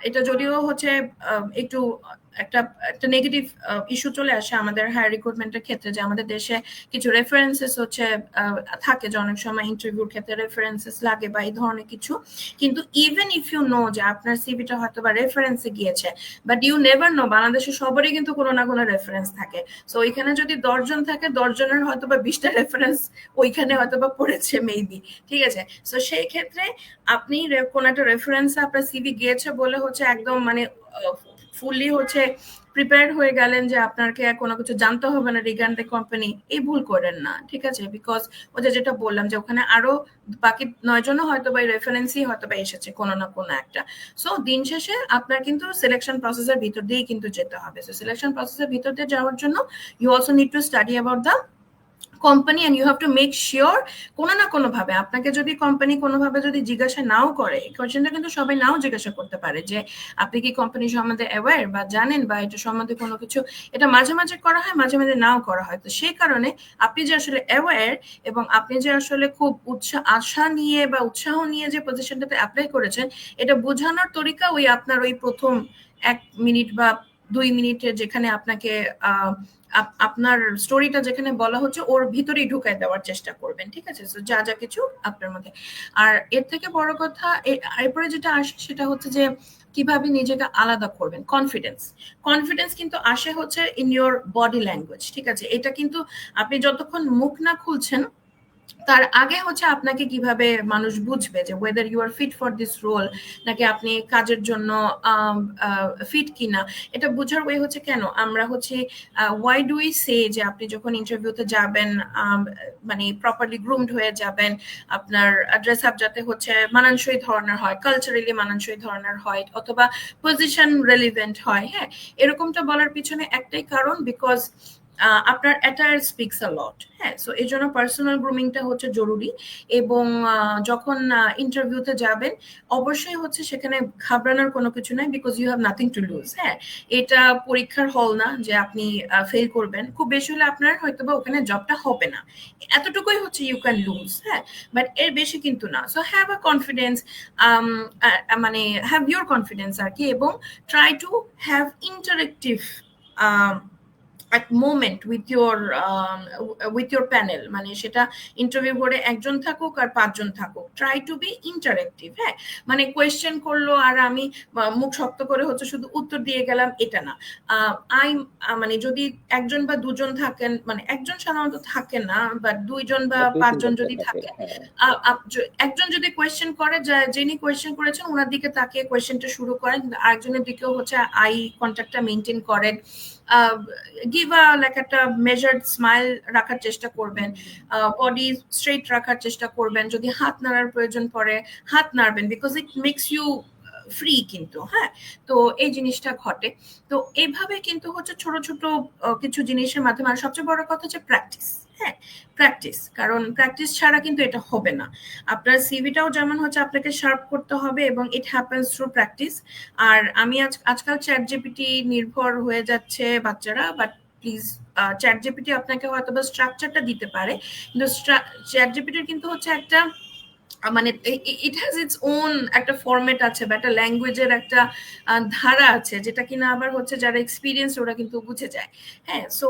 এটা যদিও হচ্ছে একটু একটা একটা নেগেটিভ ইস্যু চলে আসে আমাদের হায়ার রিক্রুটমেন্টের ক্ষেত্রে, যে আমাদের দেশে কিছু রেফারেন্সেস হচ্ছে থাকে, যে অনেক সময় ইন্টারভিউর ক্ষেত্রে রেফারেন্সেস লাগে বা এই ধরনের কিছু, কিন্তু ইভেন ইফ ইউ নো যে আপনার সিভিটা হয়তো বা রেফারেন্সে গিয়েছে, বাট ইউ নেভার নো, বাংলাদেশে সবারই কিন্তু কোনো না কোনো রেফারেন্স থাকে। সো ওইখানে যদি 10 জন থাকে, 10 জনের হয়তো বা 20টা রেফারেন্স ওইখানে হয়তো বা পড়েছে মেবি, ঠিক আছে। সো সেই ক্ষেত্রে আপনি কোন একটা রেফারেন্স আপনার সিভি গিয়েছে বলে হচ্ছে একদম মানে ফুললি হচ্ছে প্রিপেয়ার হয়ে গেলেন যে আপনাকে কোনো কিছু জানতে হবে না রিগার্ডিং দ্য কোম্পানি, এই ভুল করেন না, ঠিক আছে। বিকজ ওদের যেটা বললাম যে ওখানে আরো বাকি 9জনও হয়তো বা রেফারেন্সই হয়তো বা এসেছে কোনো না কোনো একটা। সো দিন শেষে আপনার কিন্তু সিলেকশন প্রসেসের ভিতর দিয়েই কিন্তু যেতে হবে। সো সিলেকশন প্রসেসের ভিতর দিয়ে যাওয়ার জন্য you also need to study about the company, and you have to make sure কোনো না কোনো ভাবে, আপনাকে যদি কোম্পানি কোনোভাবে যদি জিজ্ঞাসা নাও করে, কোয়েশ্চেনটা কিন্তু সবাই নাও জিজ্ঞাসা করতে পারে যে আপনি কি কোম্পানি সম্বন্ধে অ্যাওয়্যার বা জানেন বা এটা সম্বন্ধে কোনো কিছু, এটা মাঝে মাঝে করা হয়, মাঝে মাঝে নাও করা হয়। তো সেই কারণে আপনি যে আসলে অ্যাওয়্যার, এবং আপনি যে আসলে খুব আশা নিয়ে বা উৎসাহ নিয়ে যে পজিশনটাতে অ্যাপ্লাই করেছেন, এটা বোঝানোর তরিকা ওই আপনার ওই প্রথম 1 মিনিট বা 2 মিনিটের যেখানে আপনাকে আপনার স্টোরিটা যেখানে বলা হচ্ছে ওর ভিতরেই ঢুকাই দেওয়ার চেষ্টা করবেন, ঠিক আছে। যা যা কিছু আপনার মধ্যে, আর এর থেকে বড় কথা এরপরে যেটা আসে সেটা হচ্ছে যে কিভাবে নিজেকে আলাদা করবেন। কনফিডেন্স, কনফিডেন্স কিন্তু আসে হচ্ছে ইন ইয়োর বডি ল্যাঙ্গুয়েজ, ঠিক আছে। এটা কিন্তু আপনি যতক্ষণ মুখ না খুলছেন তার আগে হচ্ছে আপনাকে কিভাবে মানুষ বুঝবে যে whether you are fit for this role, নাকি আপনি কাজের জন্য ফিট কিনা, এটা বোঝার ওয়ে হচ্ছে কেন আমরা হচ্ছে ওয়াই ডু উই সে যে আপনি যখন ইন্টারভিউতে যাবেন মানে প্রপারলি গ্রুমড হয়ে যাবেন, আপনার ড্রেস আপ যাতে হচ্ছে মানানসই ধরনের হয়, কালচারালি মানানসই ধরনের হয়, অথবা পজিশন রেলিভেন্ট হয়, হ্যাঁ, এরকমটা বলার পিছনে একটাই কারণ, বিকজ আপনার অ্যাটায়ার স্পিক্স আ লট, হ্যাঁ। সো এই জন্য পার্সোনাল গ্রুমিংটা হচ্ছে জরুরি। এবং যখন ইন্টারভিউতে যাবেন অবশ্যই হচ্ছে সেখানে ঘাবড়ানোর কোনো কিছু নাই, because you have nothing to lose, হ্যাঁ। এটা পরীক্ষার হল না যে আপনি ফেল করবেন, খুব বেশি হলে আপনার হয়তো বা ওখানে জবটা হবে না, এতটুকুই হচ্ছে ইউ ক্যান লুজ, হ্যাঁ, বাট এর বেশি কিন্তু না। সো হ্যাভ আ কনফিডেন্স, মানে হ্যাভ ইউর কনফিডেন্স আর কি, এবং try to have interactive at moment with your panel, মানে সেটা ইন্টারভিউ বোর্ডে একজন থাকুক আর পাঁচজন থাকুক, ট্রাই টু বি ইন্টারেক্টিভ। হ্যাঁ, মানে কোয়েশ্চেন করলো আর আমি মুখ শক্ত করে হচ্ছে শুধু উত্তর দিয়ে গেলাম, এটা না। আই মানে যদি একজন বা দুজন থাকেন, মানে একজন সাধারণত থাকে না, বা দুইজন বা পাঁচজন যদি থাকেন, একজন যদি কোয়েশ্চেন করে, যিনি কোয়েশ্চেন করেছেন ওনার দিকে তাকিয়ে কোয়েশ্চেনটা শুরু করেন, আরেকজনের দিকেও হচ্ছে আই কন্ট্যাক্টটা মেনটেন করেন, গিভ লাইক একটা মেজার্ড স্মাইল রাখার চেষ্টা করবেন, বডি স্ট্রেট রাখার চেষ্টা করবেন, যদি হাত নাড়ার প্রয়োজন পড়ে হাত নাড়বেন, because it makes you free কিন্তু। হ্যাঁ, তো এই জিনিসটা ঘটে। তো এইভাবে কিন্তু হচ্ছে ছোট ছোট কিছু জিনিসের মাধ্যমে, আর সবচেয়ে বড় কথা হচ্ছে প্র্যাকটিস। হ্যাঁ, প্র্যাকটিস, কারণ প্র্যাকটিস ছাড়া কিন্তু এটা হবে না। আপনার সিভিটাও যেমন হচ্ছে আপনাকে শার্প করতে হবে, এবং ইট হ্যাপেন্স থ্রু প্র্যাকটিস। আর আমি আজকাল চ্যাট জিপিটি নির্ভর হয়ে যাচ্ছে বাচ্চারা, বাট প্লিজ চ্যাট জিপিটি আপনাকে হয়তো বা স্ট্রাকচারটা দিতে পারে, কিন্তু চ্যাট জিপিটির কিন্তু হচ্ছে একটা মানে ইট হ্যাজ ইটস ওন একটা ফরম্যাট আছে, বা একটা ল্যাঙ্গুয়েজের একটা ধারা আছে, যেটা কিনা আবার হচ্ছে যারা এক্সপিরিয়েন্স ওরা কিন্তু বুঝে যায়। হ্যাঁ, সো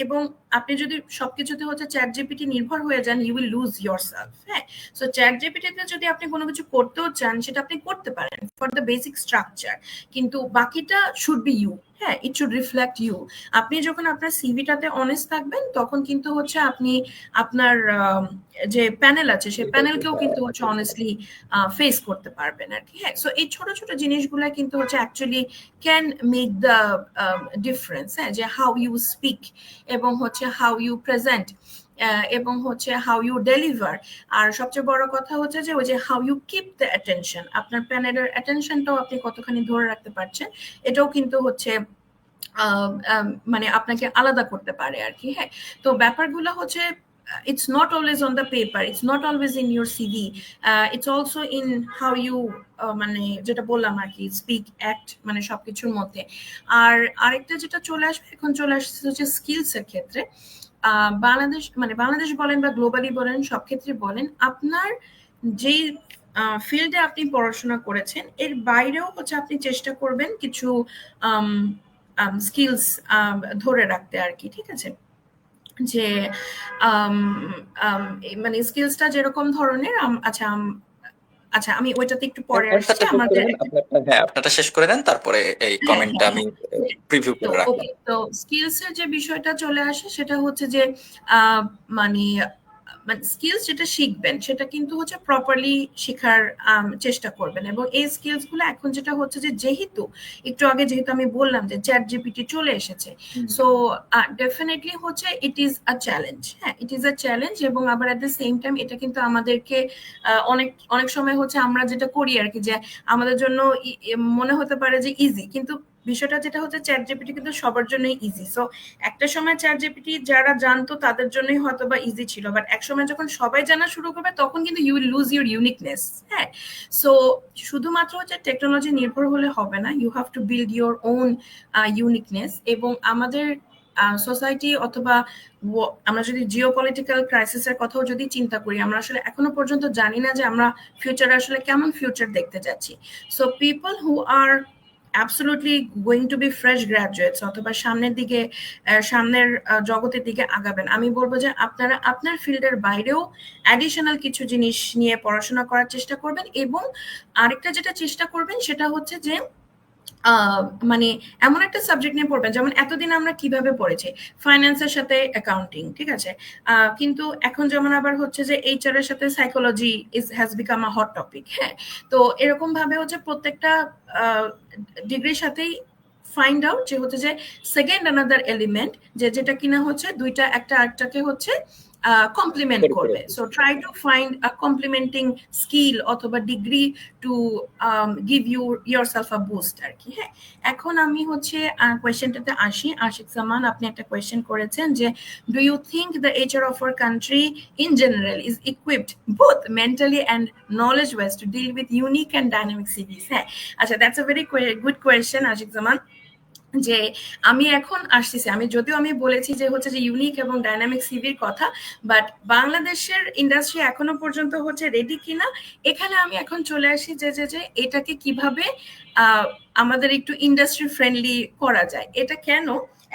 এবং আপনি যদি সবকিছুতে হচ্ছে চ্যাট জিপিটি নির্ভর হয়ে যান, you will lose yourself. হ্যাঁ, সো চ্যাট জিপিটিতে যদি আপনি কোনো কিছু করতেও চান, সেটা আপনি করতে পারেন ফর দ্য বেসিক স্ট্রাকচার, কিন্তু বাকিটা শুড বি ইউ। হ্যাঁ, ইট শুড রিফ্লেক্ট ইউ। আপনি যখন আপনার সিভিটাতে অনেস্ট থাকবেন, তখন কিন্তু হচ্ছে আপনি আপনার যে প্যানেল আছে সেই প্যানেলকেও কিন্তু হচ্ছে অনেস্টলি ফেস করতে পারবেন আর কি। হ্যাঁ, সো এই ছোট ছোট জিনিসগুলো কিন্তু হচ্ছে actually can make the difference. হ্যাঁ, যে হাউ ইউ স্পিক, এবং হচ্ছে হাউ ইউ প্রেজেন্ট, এবং হচ্ছে হাউ ইউ ডেলিভার। আর সবচেয়ে বড় কথা হচ্ছে যে ওই যে how you keep the attention, আপনার প্যানেলের অ্যাটেনশনটাও আপনি কতখানি ধরে রাখতে পারছেন, এটাও কিন্তু হচ্ছে মানে আপনাকে আলাদা করতে পারে আর কি। হ্যাঁ, তো ব্যাপারগুলো হচ্ছে it's not always on the paper, it's not always in your CV, it's also in how you মানে যেটা বললাম আর কি, স্পিক, অ্যাক্ট, মানে সবকিছুর মধ্যে। আর আরেকটা যেটা চলে আসবে, এখন চলে আসছে হচ্ছে স্কিলস এর ক্ষেত্রে। বাংলাদেশ বলেন বা গ্লোবালি বলেন, সব ক্ষেত্রে বলেন, আপনার যেই ফিল্ডে আপনি পড়াশোনা করেছেন এর বাইরেও হচ্ছে আপনি চেষ্টা করবেন কিছু স্কিলস ধরে রাখতে আর কি। ঠিক আছে, যে মানে স্কিলসটা যেরকম ধরনের, আচ্ছা আমি ওইটাতে একটু পরে আসছি। আমাদের হ্যাঁ, আপনারটা শেষ করে দেন, তারপরে এই কমেন্টটা আমি প্রিভিউ তো করে রাখলাম। ওকে, তো স্কিলস এর যে বিষয়টা চলে আসে, সেটা হচ্ছে যে মানে স্কিলস যেটা শিখবেন সেটা কিন্তু হচ্ছে প্রপারলি শেখার চেষ্টা করবেন। এবং এই স্কিলস গুলো এখন যেটা হচ্ছে যে, যেহেতু একটু আগে যেহেতু আমি বললাম যে চ্যাট জিপিটি চলে এসেছে, সো ডেফিনেটলি হচ্ছে ইট ইজ আ চ্যালেঞ্জ। হ্যাঁ, ইট ইজ আ চ্যালেঞ্জ, এবং আবার এট দ্য সেম টাইম এটা কিন্তু আমাদেরকে অনেক অনেক সময় হচ্ছে আমরা যেটা করি আর কি, যে আমাদের জন্য মনে হতে পারে যে ইজি, কিন্তু বিষয়টা যেটা হচ্ছে চ্যাট জিপিটি কিন্তু সবার জন্যই ইজি। সো একটা সময় চ্যাট জিপিটি যারা জানতো তাদের জন্যই হয়তো বা ইজি ছিল, বাট এক সময় যখন সবাই জানা শুরু করবে, তখন কিন্তু you will lose your uniqueness. হ্যাঁ, সো শুধুমাত্র হচ্ছে টেকনোলজি নির্ভর হলে হবে না, you have to build your own uniqueness. এবং আমাদের সোসাইটি, অথবা আমরা যদি জিও পলিটিক্যাল ক্রাইসিসের কথাও যদি চিন্তা করি, আমরা আসলে এখনো পর্যন্ত জানি না যে আমরা ফিউচারে আসলে কেমন ফিউচার দেখতে যাচ্ছি। So people who are absolutely going to be fresh graduates, অথবা সামনের জগতের দিকে আগাবেন, আমি বলবো যে আপনারা আপনার ফিল্ডের বাইরেও অ্যাডিশনাল কিছু জিনিস নিয়ে পড়াশোনা করার চেষ্টা করবেন। এবং আরেকটা যেটা চেষ্টা করবেন সেটা হচ্ছে যে মানে এমন একটা সাবজেক্ট নিয়ে পড়বেন, যেমন এতদিন আমরা কিভাবে পড়েছি ফাইন্যান্সের সাথে অ্যাকাউন্টিং, ঠিক আছে, কিন্তু এখন যেমন আবার হচ্ছে যে এইচআর এর সাথে psychology has become a hot topic. হ্যাঁ, তো এরকম ভাবে হচ্ছে প্রত্যেকটা ডিগ্রির সাথেই ফাইন্ড আউট যে হচ্ছে যে সেকেন্ড আনাদার এলিমেন্ট, যেটা কিনা হচ্ছে দুইটা একটা আরেকটাকে হচ্ছে কমপ্লিমেন্ট করবে। So try to find a complementing skill অথবা degree to give yourself a boost আর কি। হ্যাঁ, এখন আমি হচ্ছে কোয়েশ্চেনটাতে আসি। আশিক সামান, আপনি একটা কোয়েশ্চেন করেছেন যে, do you think the HR of our country in general is equipped both mentally and knowledge wise to deal with unique and dynamic CVs? হ্যাঁ, আচ্ছা, that's a very good question Ashik Saman. যে আমি এখন আসতেছি, যদিও আমি বলেছি যে হচ্ছে যে ইউনিক এবং ডাইনামিক সিভির কথা, বাট বাংলাদেশের ইন্ডাস্ট্রি এখনো পর্যন্ত হচ্ছে রেডি কিনা, এখানে আমি এখন চলে আসি যে এটাকে কিভাবে আমাদের একটু ইন্ডাস্ট্রি ফ্রেন্ডলি করা যায়। এটা কেন,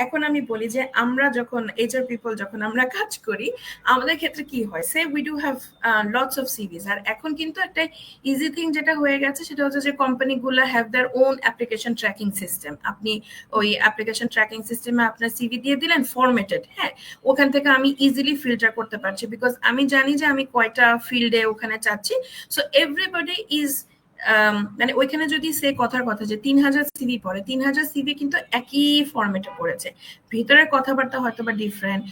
এখন আমি বলি যে আমরা যখন এইচআর পিপল যখন আমরা কাজ করি আমাদের ক্ষেত্রে কি হয়, say we do have lots of CVs. আর এখন কিন্তু একটা ইজি থিং যেটা হয়ে গেছে সেটা হচ্ছে যে কোম্পানিগুলো have their own application tracking system. আপনি ওই অ্যাপ্লিকেশন ট্র্যাকিং সিস্টেমে আপনার সিভি দিয়ে দিলেন ফরম্যাটেড, হ্যাঁ, ওখান থেকে আমি ইজিলি ফিল্টার করতে পারছি বিকজ আমি জানি যে আমি কয়টা ফিল্ডে ওখানে চাচ্ছি। সো এভরিবডি ইজ মানে ওইখানে যদি সে কথার কথা যে 3000 সিভি পড়ে, 3000 সিভি কিন্তু একই ফরম্যাটে পড়েছে, ভিতরের কথাবার্তা হয়তো বা ডিফারেন্ট,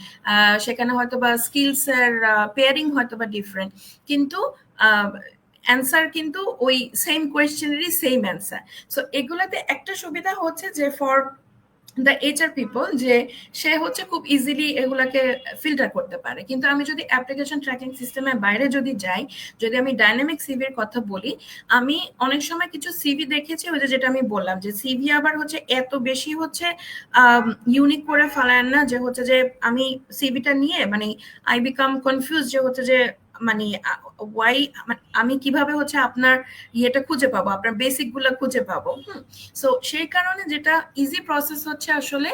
সেখানে হয়তো বা স্কিলস এর পেয়ারিং হয়তো বা ডিফারেন্ট, কিন্তু অ্যান্সার কিন্তু ওই সেম কোয়েশ্চেনেরই সেম অ্যান্সার। সো এগুলাতে একটা সুবিধা হচ্ছে যে ফর দ্য এইচআর পিপল যে সে হচ্ছে খুব ইজিলি এগুলাকে ফিল্টার করতে পারে। কিন্তু আমি যদি অ্যাপ্লিকেশন ট্র্যাকিং সিস্টেমের বাইরে যদি যাই, যদি আমি ডাইনামিক সিভির কথা বলি, আমি অনেক সময় কিছু সিভি দেখেছি ওই যে যেটা আমি বললাম যে সিভি আবার হচ্ছে এত বেশি হচ্ছে ইউনিক করে ফেলায় না, যে হচ্ছে যে আমি সিভিটা নিয়ে মানে আই বিকাম কনফিউজ যে হচ্ছে যে মানে ওয়াই আমি কিভাবে হচ্ছে আপনার ইয়েটা খুঁজে পাবো, আপনার বেসিক গুলা খুঁজে পাবো। সো সেই কারণে যেটা ইজি প্রসেস হচ্ছে আসলে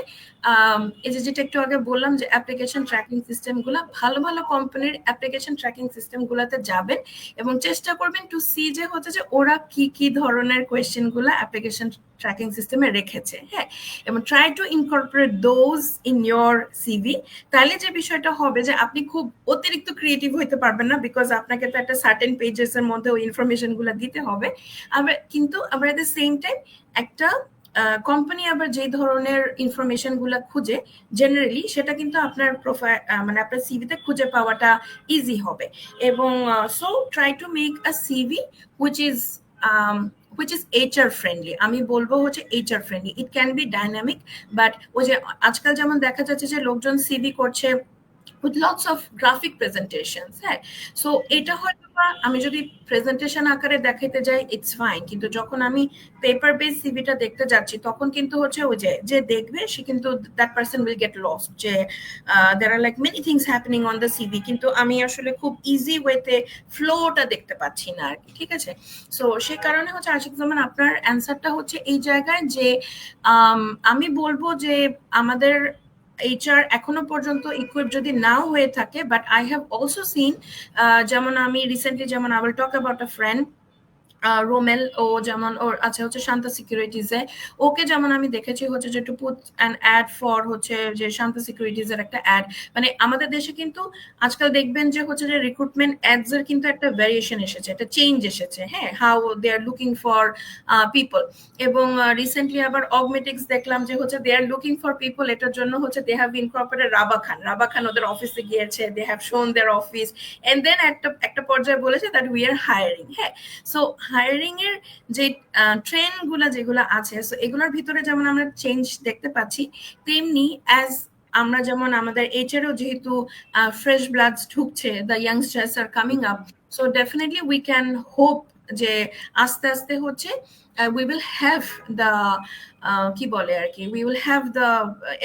এই যে যেটা একটু আগে বললাম যে অ্যাপ্লিকেশন ট্র্যাকিং সিস্টেম গুলা, ভালো ভালো কোম্পানির অ্যাপ্লিকেশন ট্র্যাকিং সিস্টেম গুলাতে যাবেন এবং চেষ্টা করবেন টু সি যে হচ্ছে যে ওরা কি কি ধরনের কোয়েশ্চেন গুলা অ্যাপ্লিকেশন ট্র্যাকিং সিস্টেমে রেখেছে, হ্যাঁ, এবং try two incorporate those in your CV. তাহলে যে বিষয়টা হবে যে আপনি খুব অতিরিক্ত ক্রিয়েটিভ হইতে পারবেন না বিকজ আপনাকে তো একটা সার্টেন পেজেস এর মধ্যে ওই ইনফরমেশন গুলা দিতে হবে। আবার কিন্তু আবার এট দ্য সেম টাইম একটা কোম্পানি আবার যে ধরনের ইনফরমেশন গুলা খুঁজে জেনারেলি সেটা কিন্তু আপনার প্রোফাইল মানে আপনার সিভিতে খুঁজে পাওয়াটা ইজি হবে। এবং so try to make a CV which is HR friendly। আমি বলবো হচ্ছে HR friendly, it can be dynamic, but ওই যে আজকাল যেমন দেখা যাচ্ছে যে লোকজন সিভি করছে with lots of graphic presentations, হ্যাঁ, সো এটা হয়তো আমি যদি প্রেজেন্টেশন আকারে দেখাইতে যাই ইটস ফাইন, কিন্তু যখন আমি পেপার বেস সিভিটা দেখতে যাচ্ছি তখন কিন্তু হচ্ছে ওই যে যে দেখবে সে কিন্তু that person will get lost, যে there are like many things happening on the CV, কিন্তু আমি আসলে খুব ইজি ওয়েতে ফ্লোটা দেখতে পাচ্ছি না আর কি, ঠিক আছে। সো সে কারণে হচ্ছে আশিক জামান আপনার অ্যান্সারটা হচ্ছে এই জায়গায় যে আমি বলবো যে আমাদের এইচআর এখনো পর্যন্ত ইকুইপ যদি নাও হয়ে থাকে, but I have also seen, যেমন আমি রিসেন্টলি যেমন I will talk about a friend Romel, ও যেমন ওর আছে হচ্ছে শান্তা সিকিউরিটিজে, ওকে যেমন আমি দেখেছি হচ্ছে যে to put an add for হচ্ছে যে শান্তা সিকিউরিটিজ এর একটা অ্যাড, মানে আমাদের দেশে কিন্তু আজকাল দেখবেন যে হচ্ছে যে রিক্রুটমেন্ট অ্যাডস এর কিন্তু একটা ভ্যারিয়েশন এসেছে, একটা চেঞ্জ এসেছে, হ্যাঁ, how they are looking for people. এবং রিসেন্টলি আবার অগমেটিক্স দেখলাম যে হচ্ছে they are looking for people, এটার জন্য হচ্ছে দে হ্যাভ ইনকর্পোরেটেড রাবা খান ওদের অফিসে গিয়েছে, দে হ্যাভ শোন দেয়ার অফিস এন্ড দেন একটা পর্যায়ে বলেছে দ্যাট উই আর হায়ারিং, হ্যাঁ। সো হায়ারিং এর যে ট্রেন গুলা যেগুলো আছে, সো এগুলোর ভিতরে যেমন আমরা চেঞ্জ দেখতে পাচ্ছি, তেমনি অ্যাজ আমরা যেমন আমাদের এইচআরও যেহেতু ফ্রেশ ব্লাডস ঢুকছে, the youngsters are coming up, so definitely we can hope যে আস্তে আস্তে হচ্ছে উই উইল হ্যাভ দ্য কি বলে আর কি, we will have the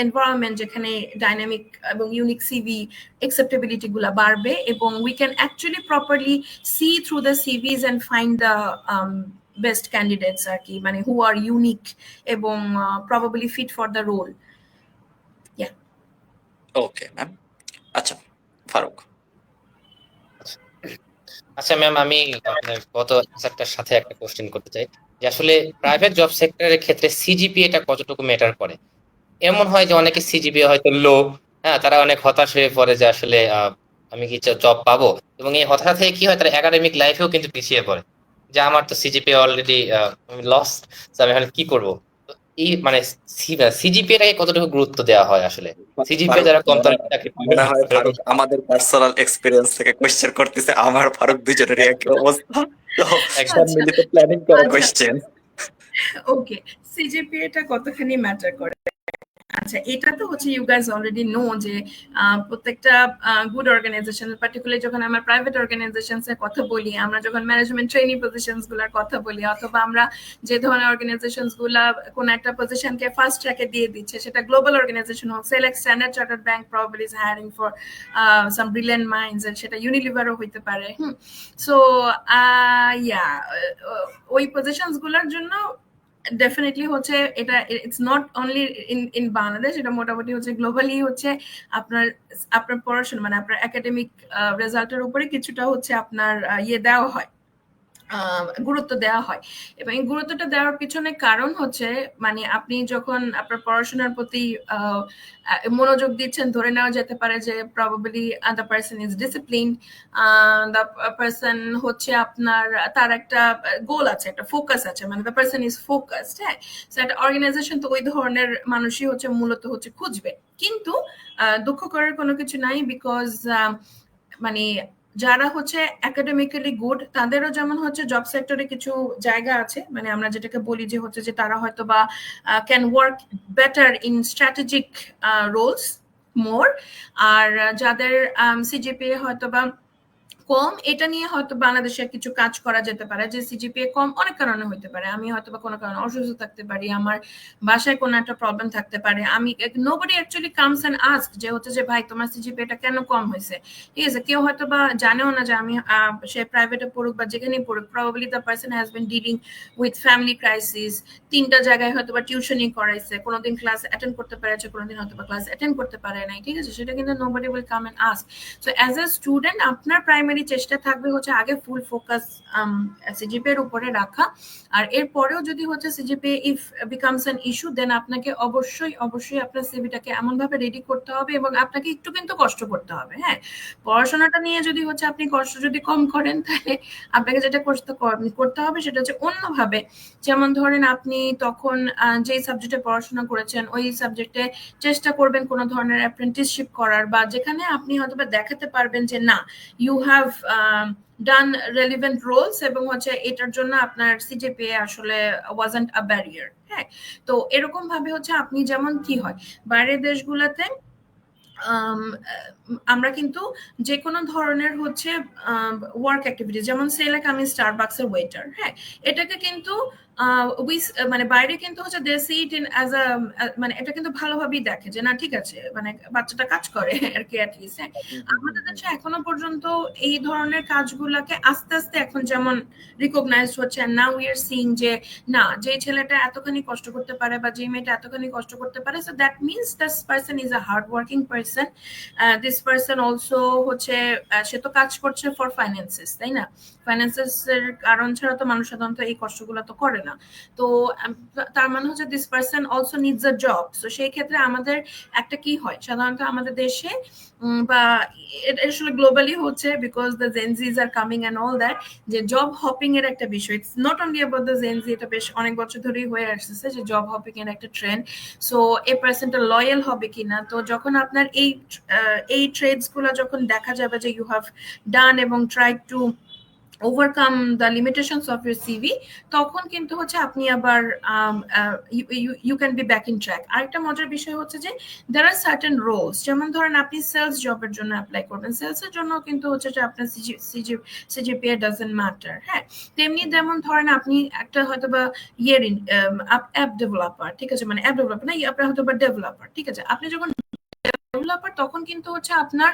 environment যেখানে ডাইনামিক এবং ইউনিক সিভি acceptability গুলা বাড়বে এবং we can actually properly see through the CVs and find the best candidates আর কি, মানে who are unique এবং probably fit for the role. Yeah. Okay ma'am. আচ্ছা ফারুক। আচ্ছা ম্যাম, আমি আপনার গত অ্যান্সারটার সাথে একটা কোশ্চেন করতে চাই যে আসলে প্রাইভেট জব সেক্টরের ক্ষেত্রে সিজিপিএ এটা কতটুকু ম্যাটার করে। এমন হয় যে অনেকে সিজিপিএ হয়তো লো, হ্যাঁ, তারা অনেক হতাশ হয়ে পড়ে যে আসলে আমি কি জব পাবো, এবং এই হতাশা থেকে কি হয় তারা একাডেমিক লাইফেও কিন্তু পিছিয়ে পড়ে যে আমার তো সিজিপিএ অলরেডি লস্ট, আমি এখন কি করব। তো এই মানে সিজিপিএটাকে কতটুকু গুরুত্ব দেওয়া হয় আসলে, সিজিপিএ ফারুক, যারা কম তারা মনে হয় ফারুক আমাদের পার্সোনাল এক্সপিরিয়েন্স থেকে কোয়েশ্চেন করতেছে, আমার ফারুক দুজনেরই একই অবস্থা, তো সব একদম মিলিত প্ল্যানিং করা আচ্ছা, কোয়েশ্চেন। ওকে, সিজিপিএ টা কতখানি ম্যাটার করে। আচ্ছা, এটা তো হচ্ছে ইউ গাইজ অলরেডি নো যে প্রত্যেকটা গুড অর্গানাইজেশন, পার্টিকুলারলি যখন আমরা প্রাইভেট অর্গানাইজেশনস এর কথা বলি, আমরা যখন ম্যানেজমেন্ট ট্রেনিং পজিশনস গুলার কথা বলি, অথবা আমরা যে ধরনের অর্গানাইজেশনস গুলা কোন একটা পজিশনকে ফার্স্ট ট্র্যাকে দিয়ে দিচ্ছে, সেটা গ্লোবাল অর্গানাইজেশন হোক, say like Standard Chartered Bank probably is hiring for some brilliant minds, and সেটা ইউনিলিভারও হইতে পারে। সো ইয়া, ওই পজিশনস গুলার জন্য ডেফিনেটলি হচ্ছে এটা, it's not only in Bangladesh, এটা মোটামুটি হচ্ছে গ্লোবালি হচ্ছে আপনার আপনার পড়াশোনা মানে আপনার একাডেমিক রেজাল্টের উপরে কিছুটা হচ্ছে আপনার ইয়ে দেওয়া হয়, গুরুত্ব দেওয়া হয়। এবং এই গুরুত্বটা দেওয়ার পিছনে কারণ হচ্ছে মানে আপনি যখন আপনার পড়াশোনার প্রতি মনোযোগ দিচ্ছেন, ধরে নেওয়া যেতে পারে যে probably the person is discipline, the person হচ্ছে আপনার তার একটা গোল আছে, একটা ফোকাস আছে, মানে দ্য পার্সন ইজ ফোকাসড। হ্যাঁ, একটা অর্গানাইজেশন তো ওই ধরনের মানুষই হচ্ছে মূলত হচ্ছে খুঁজবে। কিন্তু দুঃখ করার কোনো কিছু নাই, বিকজ মানে যারা হচ্ছে একাডেমিক্যালি গুড তাদেরও যেমন হচ্ছে জব সেক্টরে কিছু জায়গা আছে, মানে আমরা যেটাকে বলি যে হচ্ছে যে তারা হয়তো বা can work better in strategic roles more. আর যাদের সিজিপিএ হয়তো বা কম, এটা নিয়ে হয়তো বাংলাদেশে কিছু কাজ করা যেতে পারে, যে সিজিপিএ কম অনেক কারণে হইতে পারে। আমি হয়তো বা কোনো কারণে অসুস্থ থাকতে পারি, আমার বাসায় কোনো একটা প্রবলেম থাকতে পারে, আমি nobody actually comes and ask যে হচ্ছে যে ভাই তোমার সিজিপিএটা কেন কম হয়েছে, ঠিক আছে। কেউ হয়তো বা জানেও না যে আমি সে প্রাইভেটে পড়ুক বা যেখানেই পড়ুক, probably the person has been dealing with family crisis, 3টা জায়গায় হয়তো বা টিউশনই করাইছে, কোনোদিন ক্লাস অ্যাটেন্ড করতে পেরেছে, কোনোদিন হয়তো বা ক্লাস অ্যাটেন্ড করতে পারে নাই, ঠিক আছে। সেটা কিন্তু nobody will come and ask. So as a student আপনার প্রাইমারি চেষ্টা থাকবে হচ্ছে আগে ফুল ফোকাস সিজিপিএ এর উপরে রাখা। আর এরপরেও যদি হচ্ছে CGPA if becomes an issue, then আপনাকে অবশ্যই অবশ্যই আপনার সিভিটাকে এমন ভাবে রেডি করতে হবে এবং আপনাকে একটু কিন্তু কষ্ট করতে হবে। হ্যাঁ, পড়াশোনাটা নিয়ে যদি হচ্ছে আপনি কষ্ট যদি কম করেন, তাহলে আপনাকে যেটা করতে হবে সেটা হচ্ছে অন্যভাবে। যেমন ধরেন আপনি তখন যেই সাবজেক্টে পড়াশোনা করেছেন ওই সাবজেক্টে চেষ্টা করবেন কোনো ধরনের অ্যাপ্রেন্টিসশিপ করার, বা যেখানে আপনি হয়তো বা দেখাতে পারবেন যে না you have done relevant roles, এবং হচ্ছে এটার জন্য আপনার সিজিপিএ আসলে ওয়াজন্ট আ ব্যারিয়ার। হ্যাঁ, তো এরকম ভাবে হচ্ছে আপনি যেমন কি হয় বাইরের দেশগুলোতে আমরা কিন্তু যে কোনো ধরনের হচ্ছে ওয়ার্ক অ্যাক্টিভিটি, যেমন সে লাইক আমি স্টারবাকসের ওয়েটার, হ্যাঁ, এটাকে কিন্তু মানে বাইরে কিন্তু হচ্ছে they see it in as a, মানে এটা কিন্তু ভালোভাবেই দেখে যে না ঠিক আছে, মানে বাচ্চাটা কাজ করে আর কি অ্যাটলিস্ট। হ্যাঁ, আমাদের দেশে এখনো পর্যন্ত এই ধরনের কাজগুলোকে আস্তে আস্তে এখন যেমন রিকগনাইজড হচ্ছে, নাও উই আর সিইং যে না, যে ছেলেটা এতখানি কষ্ট করতে পারে বা যে মেয়েটা এতখানি কষ্ট করতে পারে, so that means this person is a hard working person. This person also হচ্ছে সে তো কাজ করছে ফর ফাইন্যান্সেস, তাই না? ফাইন্যান্সেস এর কারণ ছাড়া তো মানুষ সাধারণত এই কষ্টগুলো তো করে না। তো তার মানে হচ্ছে this person also needs a job. So সেই ক্ষেত্রে আমাদের একটা কি হয় সাধারণত আমাদের দেশে বা এটা আসলে গ্লোবালি হচ্ছে, because the Gen Zs are coming and all that, যে জব হপিং এর একটা বিষয়। It's not only about the Gen Z, এটা বেশ অনেক বছর ধরেই হয়ে আসছে যে জব হপিং এর একটা ট্রেন্ড। সো এই পার্সনটা লয়াল হবে কিনা, তো যখন আপনার এই ট্রেডস গুলো যখন দেখা যাবে যে ইউ হ্যাভ ডান এবং try to overcome the limitations of your CV, তখন কিন্তু হচ্ছে আপনি আবার you can be back in track. আরেকটা মজার বিষয় হচ্ছে যে there are certain roles, যেমন ধরেন আপনি সেলস জবের জন্য অ্যাপ্লাই করবেন, সেলস এর জন্য কিন্তু হচ্ছে যে আপনার সিজিপিএ ডাজন্ট ম্যাটার। হ্যাঁ, তেমনি যেমন ধরেন আপনি একটা হয়তো বা ইয়ের অ্যাপ ডেভেলপার, ঠিক আছে, মানে অ্যাপ ডেভেলপার না, আপনার হয়তো বা ডেভেলপার, ঠিক আছে, আপনি যখন ডেভেলপার তখন কিন্তু হচ্ছে আপনার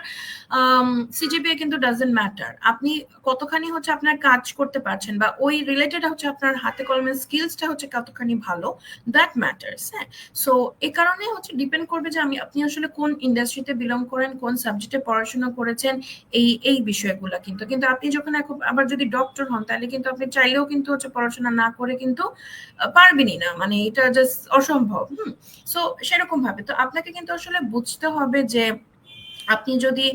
সিজিপিএ কিন্তু ডাজন্ট ম্যাটার, আপনি কতখানি হচ্ছে আপনার কাজ করতে পারছেন বা ওই রিলেটেড হচ্ছে আপনার হাতে কলমের স্কিলসটা হচ্ছে কতখানি ভালো, দ্যাট ম্যাটার্স। হ্যাঁ, সো এই কারণে হচ্ছে ডিপেন্ড করবে যে আপনি আসলে কোন ইন্ডাস্ট্রিতে বিলং করেন, কোন সাবজেক্টে পড়াশোনা করেছেন, এই বিষয়গুলো কিন্তু। কিন্তু আপনি যখন আবার যদি ডক্টর হন, তাহলে কিন্তু আপনি চাইলেও কিন্তু হচ্ছে পড়াশোনা না করে কিন্তু পারবেনই না, মানে এটা জাস্ট অসম্ভব। সো সেরকম ভাবে তো আপনাকে কিন্তু আসলে বুঝতে হবে যে আপনি যদি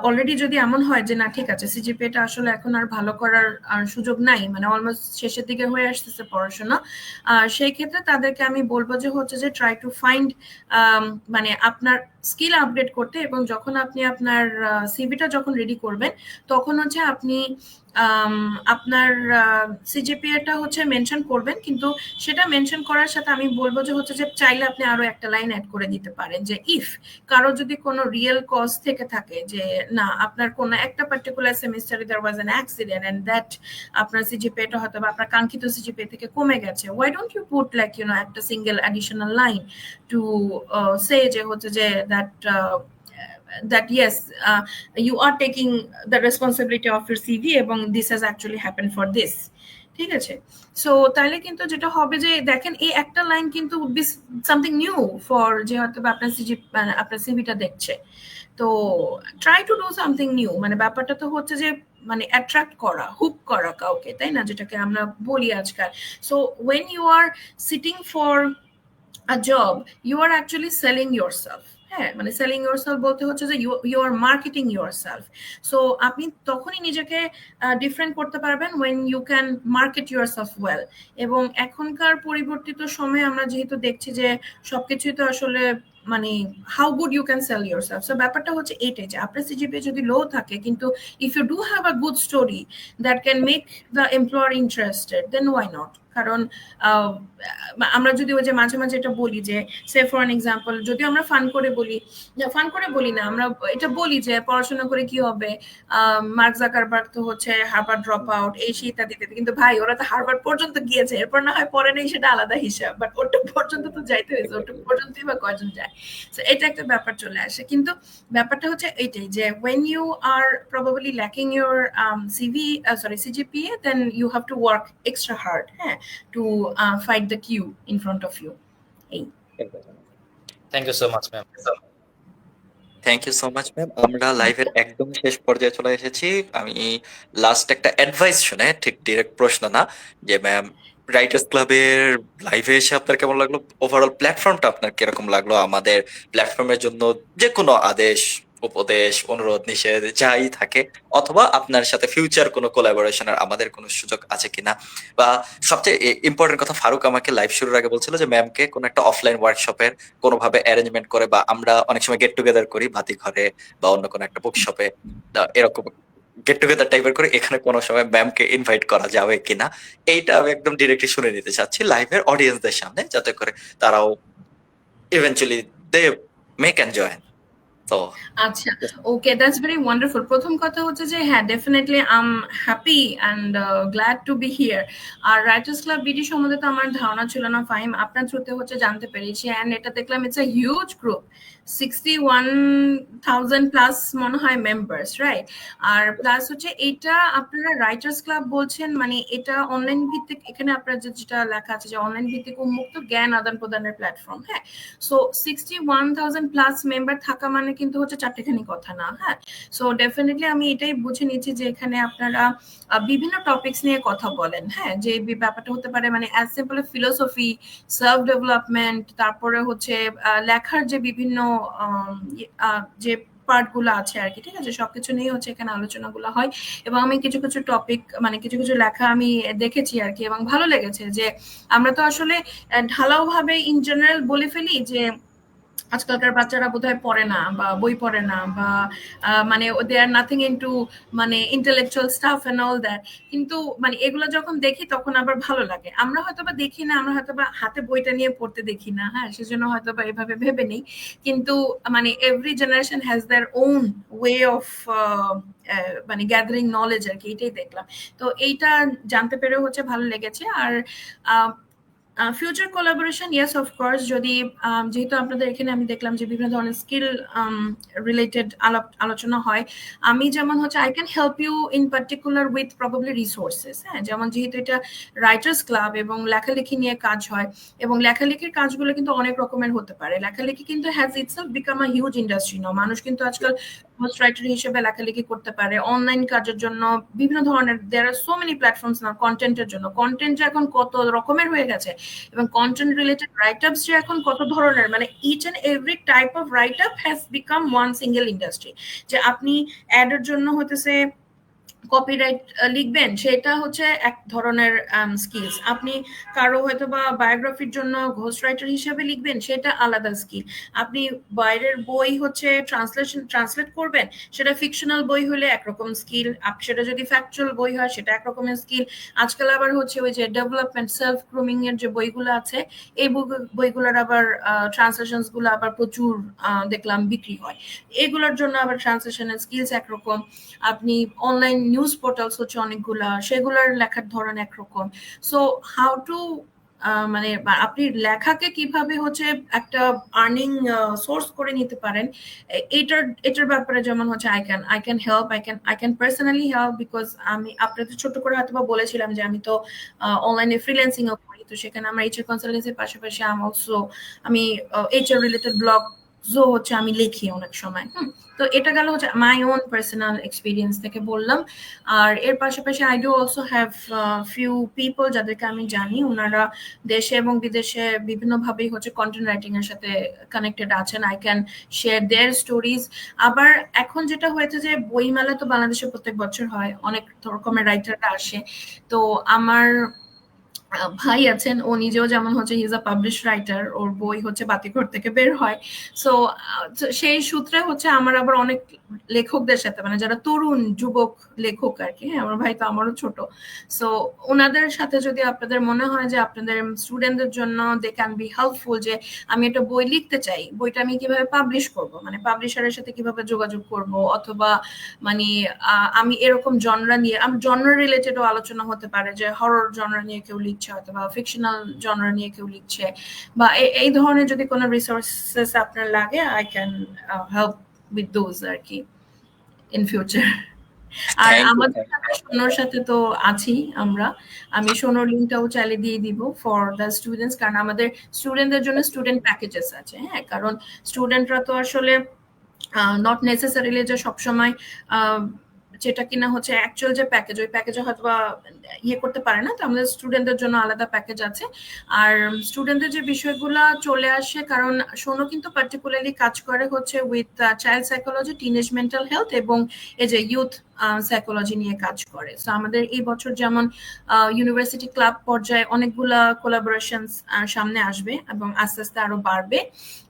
অলরেডি যদি এমন হয় যে না ঠিক আছে সিজিপিএটা আসলে এখন আর ভালো করার সুযোগ নাই, মানে অলমোস্ট শেষের দিকে হয়ে আসতেছে পড়াশোনা, সেই ক্ষেত্রে তাদেরকে আমি বলবো যে হচ্ছে যে ট্রাই টু ফাইন্ড মানে আপনার স্কিল আপগ্রেড করতে, এবং যখন আপনি আপনার সিভিটা যখন রেডি করবেন তখন হচ্ছে আপনি আপনার সিজিপিএটা হচ্ছে মেনশন করবেন, কিন্তু সেটা মেনশন করার সাথে আমি বলবো যে হচ্ছে যে চাইলে আপনি আরো একটা লাইন অ্যাড করে দিতে পারেন যে ইফ কারো যদি কোনো রিয়েল কজ থেকে থাকে যে না আপনার কোনো একটা পার্টিকুলার সেমিস্টারে there was an accident and that আপনার সিজিপিএটা হয়তো বা আপনার কাঙ্ক্ষিত সিজিপিএ থেকে কমে গেছে, why don't you put like একটা single additional line to say যে হচ্ছে যে that yes, you are taking the responsibility of your CV এবং this has actually happened for this, ঠিক আছে? সো তাহলে কিন্তু যেটা হবে যে দেখেন এই একটা লাইন কিন্তু would be something new for যে হয়তো বা আপনার সিজি মানে আপনার সিভিটা দেখছে। তো try to do something new, মানে ব্যাপারটা তো হচ্ছে যে মানে অ্যাট্রাক্ট করা, হুক করা কাউকে, তাই না, যেটাকে আমরা বলি আজকাল। So when you are sitting for a job, you are actually selling yourself। হ্যাঁ, মানে সেলিং ইয়োরসেলফ বলতে হচ্ছে যে you are marketing yourself. So আপনি তখনই নিজেকে ডিফারেন্ট করতে পারবেন when you can market yourself well। এবং এখনকার পরিবর্তিত সময়ে আমরা যেহেতু দেখছি যে সবকিছুই তো আসলে মানে how good you can sell yourself. So ব্যাপারটা হচ্ছে এইটাই যে আপনার সিজিপিএ যদি লো থাকে কিন্তু if you do have a good story that can make the employer interested, then why not. কারণ আমরা যদি ওই যে মাঝে মাঝে এটা বলি যে সে ফর অ্যান এক্সাম্পল, যদি আমরা ফান করে বলি, ফান করে বলি না, আমরা এটা বলি যে পড়াশোনা করে কি হবে, মার্ক জাকারবার্গ তো হচ্ছে হার্ভার্ড ড্রপ আউট, এই সেই ইত্যাদি ইত্যাদি। কিন্তু ভাই ওরা তো হার্ভার্ড পর্যন্ত গিয়েছে, এরপর না হয় পরে নেই, সেটা আলাদা হিসাব, বাট ওটুক পর্যন্ত তো যাইতে হয়েছে, ওটুক পর্যন্তই বা কয়জন যায়। তো এটা একটা ব্যাপার চলে আসে। কিন্তু ব্যাপারটা হচ্ছে এইটাই যে when you are probably lacking your CGPA, then you have to work extra hard, হ্যাঁ, to fight the queue in front of you। এই thank you so much ma'am. Thank you so much ma'am. আমরা লাইভের একদম শেষ পর্যায়ে চলে এসেছি। আমি লাস্ট একটা অ্যাডভাইস শুনে, ঠিক ডিরেক্ট প্রশ্ন না, যে ম্যাম রাইটার্স ক্লাবের লাইভে এসে আপনার কেমন লাগলো, ওভারঅল প্ল্যাটফর্মটা আপনার কিরকম লাগলো, আমাদের প্ল্যাটফর্মের জন্য যে কোনো আদেশ, উপদেশ, অনুরোধ, নিষেধ যাই থাকে, অথবা আপনার সাথে ফিউচার কোনো কোলাবোরেশনের আমাদের কোনো সুযোগ আছে কিনা, বা সবচেয়ে ইম্পর্টেন্ট কথা, ফারুক আমাকে লাইভ শুরুর আগে বলছিল যে ম্যামকে কোনো একটা অফলাইন ওয়ার্কশপের কোনোভাবে অ্যারেঞ্জমেন্ট করে, বা আমরা অনেক সময় গেট টুগেদার করি বাতি ঘরে বা অন্য কোনো একটা বুক শপে, এরকম গেট টুগেদার টাইপের করে, এখানে কোনো সময় ম্যামকে ইনভাইট করা যাবে কিনা, এইটা আমি একদম ডিরেক্টলি শুনে নিতে চাচ্ছি লাইভের অডিয়েন্সদের সামনে, যাতে করে তারাও eventually they may can join. তো আচ্ছা, ওকে, দ্যাটস ভেরি ওয়ান্ডারফুল। প্রথম কথা হচ্ছে যে হ্যাঁ, definitely I am happy and glad to be here. আর রাইটার্স ক্লাব বিডি সম্বন্ধে তো আমার ধারণা ছিল না, ফাহিম আপনার থ্রুতে হচ্ছে জানতে পেরেছি, অ্যান্ড এটা দেখলাম it's a huge group, 61,000 plus মনে হয় মেম্বার্স, রাইট? আর প্লাস হচ্ছে এটা আপনারা রাইটার্স ক্লাব বলছেন, মানে এটা অনলাইন ভিত্তিক, এখানে আপনার যেটা লেখা আছে যে অনলাইন ভিত্তিক উন্মুক্ত জ্ঞান আদান প্রদানের প্ল্যাটফর্ম। হ্যাঁ, সো 61,000 প্লাস মেম্বার থাকা মানে কিন্তু হচ্ছে চারটেখানি কথা না। হ্যাঁ, সো ডেফিনেটলি আমি এটাই বুঝে নিচ্ছি যে এখানে আপনারা বিভিন্ন টপিকস নিয়ে কথা বলেন। হ্যাঁ, যে ব্যাপারটা হতে পারে মানে as simple philosophy, self development, তারপরে হচ্ছে লেখার যে বিভিন্ন যে পার্ট গুলো আছে আর কি, ঠিক আছে, সবকিছু নিয়ে হচ্ছে এখানে আলোচনাগুলো হয়। এবং আমি কিছু কিছু টপিক মানে কিছু কিছু লেখা আমি দেখেছি আর কি, এবং ভালো লেগেছে যে আমরা তো আসলে ঢালাও ভাবে ইন জেনারেল বলে ফেলি যে আজকালকার বাচ্চারা বোধহয় পড়ে না বা বই পড়ে না, বা মানে দে আর নাথিং ইনটু মানে intellectual stuff and all that. কিন্তু মানে এগুলো যখন দেখি তখন আবার ভালো লাগে। আমরা হয়তোবা দেখি না, আমরা হয়তোবা হাতে বইটা নিয়ে পড়তে দেখি না, হ্যাঁ, সেজন্য হয়তোবা এভাবে ভেবে নেই। কিন্তু মানে every generation has their own way of মানে গ্যাদারিং নলেজ আর কি, এটাই দেখলাম। তো এইটা জানতে পেরেও হচ্ছে ভালো লেগেছে। আর ফিউচার কোলাবোরেশন, ইয়েস অফকোর্স, যদি যেহেতু আপনাদের এখানে আমি দেখলাম যে বিভিন্ন ধরনের স্কিল রিলেটেড আলোচনা হয়, আমি যেমন হচ্ছে I can help you in particular with probably resources. হ্যাঁ, যেমন যেহেতু এটা রাইটার্স ক্লাব এবং লেখালেখি নিয়ে কাজ হয়, এবং লেখালেখির কাজগুলো কিন্তু অনেক রকমের হতে পারে। লেখালেখি কিন্তু has itself become a huge industry now. মানুষ কিন্তু আজকাল হোস্ট রাইটার হিসেবে লেখালেখি করতে পারে, অনলাইন কাজের জন্য বিভিন্ন ধরনের, দেয়ার আর সো মেনি প্ল্যাটফর্মস না কন্টেন্টের জন্য। কন্টেন্ট এখন কত রকমের হয়ে গেছে, এবং কন্টেন্ট রিলেটেড রাইট আপস যে এখন কত ধরনের, মানে each and every type of write up has become one single industry. যে আপনি অ্যাডের জন্য হতেছে কপিরাইট লিখবেন, সেটা হচ্ছে এক ধরনের স্কিলস। আপনি কারো হয়তো বা বায়োগ্রাফির জন্য ঘোস্ট রাইটার হিসেবে লিখবেন, সেটা আলাদা স্কিল। আপনি বাইরের বই হচ্ছে ট্রান্সলেট করবেন, সেটা ফিকশনাল বই হলে একরকম স্কিল, সেটা যদি ফ্যাকচুয়াল বই হয় সেটা একরকমের স্কিল। আজকাল আবার হচ্ছে ওই যে ডেভেলপমেন্ট সেলফ গ্রুমিং এর যে বইগুলো আছে, এই বইগুলোর আবার ট্রান্সলেশনস গুলো আবার প্রচুর দেখলাম বিক্রি হয়। এগুলোর জন্য আবার ট্রান্সলেশনের স্কিলস একরকম। আপনি অনলাইন নিউজ পোর্টালস হচ্ছে অনেকগুলা, সেগুলার লেখার ধরন একরকম। সো হাউ টু মানে আপনি লেখাকে কিভাবে হচ্ছে একটা আর্নিং সোর্স করে নিতে পারেন, এটার ব্যাপারে যেমন হচ্ছে I can help, I can personally help, because আমি আপনাদের ছোট করে হয়তো বা বলেছিলাম যে আমি তো অনলাইনে ফ্রিল্যান্সিং ও করি, তো সেখানে আমার এইচআর কনসালটেন্সির পাশাপাশি আমি এইচআর রিলেটেড ব্লগ হচ্ছে আমি লিখি অনেক সময়। তো এটা গেল হচ্ছে মাই ওন পার্সোনাল এক্সপিরিয়েন্স থেকে বললাম। আর এর পাশাপাশি I do also have few people যাদেরকে আমি জানি, ওনারা দেশে এবং বিদেশে বিভিন্নভাবেই হচ্ছে কন্টেন্ট রাইটিং এর সাথে কানেক্টেড আছেন। I can share there stories. আবার এখন যেটা হয়েছে যে বইমেলা তো বাংলাদেশে প্রত্যেক বছর হয়, অনেক রকমের রাইটাররা আসে। তো আমার ভাই আছেন, ও নিজেও যেমন হচ্ছে he is a publish writer, ওর বই হচ্ছে বাতিঘর থেকে বের হয়। সো সেই সূত্রে হচ্ছে আমার আবার অনেক লেখকদের সাথে, মানে যারা তরুণ যুবক লেখক আর কি, হ্যাঁ আমার ভাই তো আমারও ছোট, সো ওনাদের সাথে যদি আপনাদের মনে হয় যে আপনাদের স্টুডেন্টদের জন্য দে ক্যান বি হেল্পফুল, যে আমি একটা বই লিখতে চাই, বইটা আমি কিভাবে পাবলিশ করব, মানে পাবলিশারের সাথে কিভাবে যোগাযোগ করব, অথবা মানে আমি এরকম জনরা নিয়ে, আমি জনরা রিলেটেডও আলোচনা হতে পারে, যে হরর জনরা নিয়ে কেউ লিখছে হয়তো, বা ফিকশনাল জনরা নিয়ে কেউ লিখছে, বা এই ধরনের যদি কোনো রিসোর্সেস আপনার লাগে, I can help with those আর কি ইন ফিউচার। আর থ্যাংক ইউ। আমাদের সাথে সোনোর সাথে তো আছি আমরা, আমি সোনোর লিঙ্কটাও চাইলে দিয়ে দিব ফর দ্য স্টুডেন্টস, কারণ আমাদের স্টুডেন্টদের জন্য স্টুডেন্ট প্যাকেজেস আছে। হ্যাঁ, কারণ স্টুডেন্টরা তো আসলে নট নেসেসারিলি যে সবসময় যেটা কিনা হচ্ছে অ্যাকচুয়াল যে প্যাকেজ, ওই প্যাকেজে হয়তো বা ইয়ে করতে পারে না, তো আমাদের স্টুডেন্টদের জন্য আলাদা প্যাকেজ আছে। আর স্টুডেন্টদের যে বিষয়গুলো চলে আসে, কারণ শোনো কিন্তু পার্টিকুলারলি কাজ করে হচ্ছে with child psychology, teenage mental health এবং এই যে ইউথ সাইকোলজি নিয়ে কাজ করে। তো আমাদের এই বছর যেমন ইউনিভার্সিটি ক্লাব পর্যায়ে অনেকগুলা কোলাবোরেশনস সামনে আসবে এবং আস্তে আস্তে আরো বাড়বে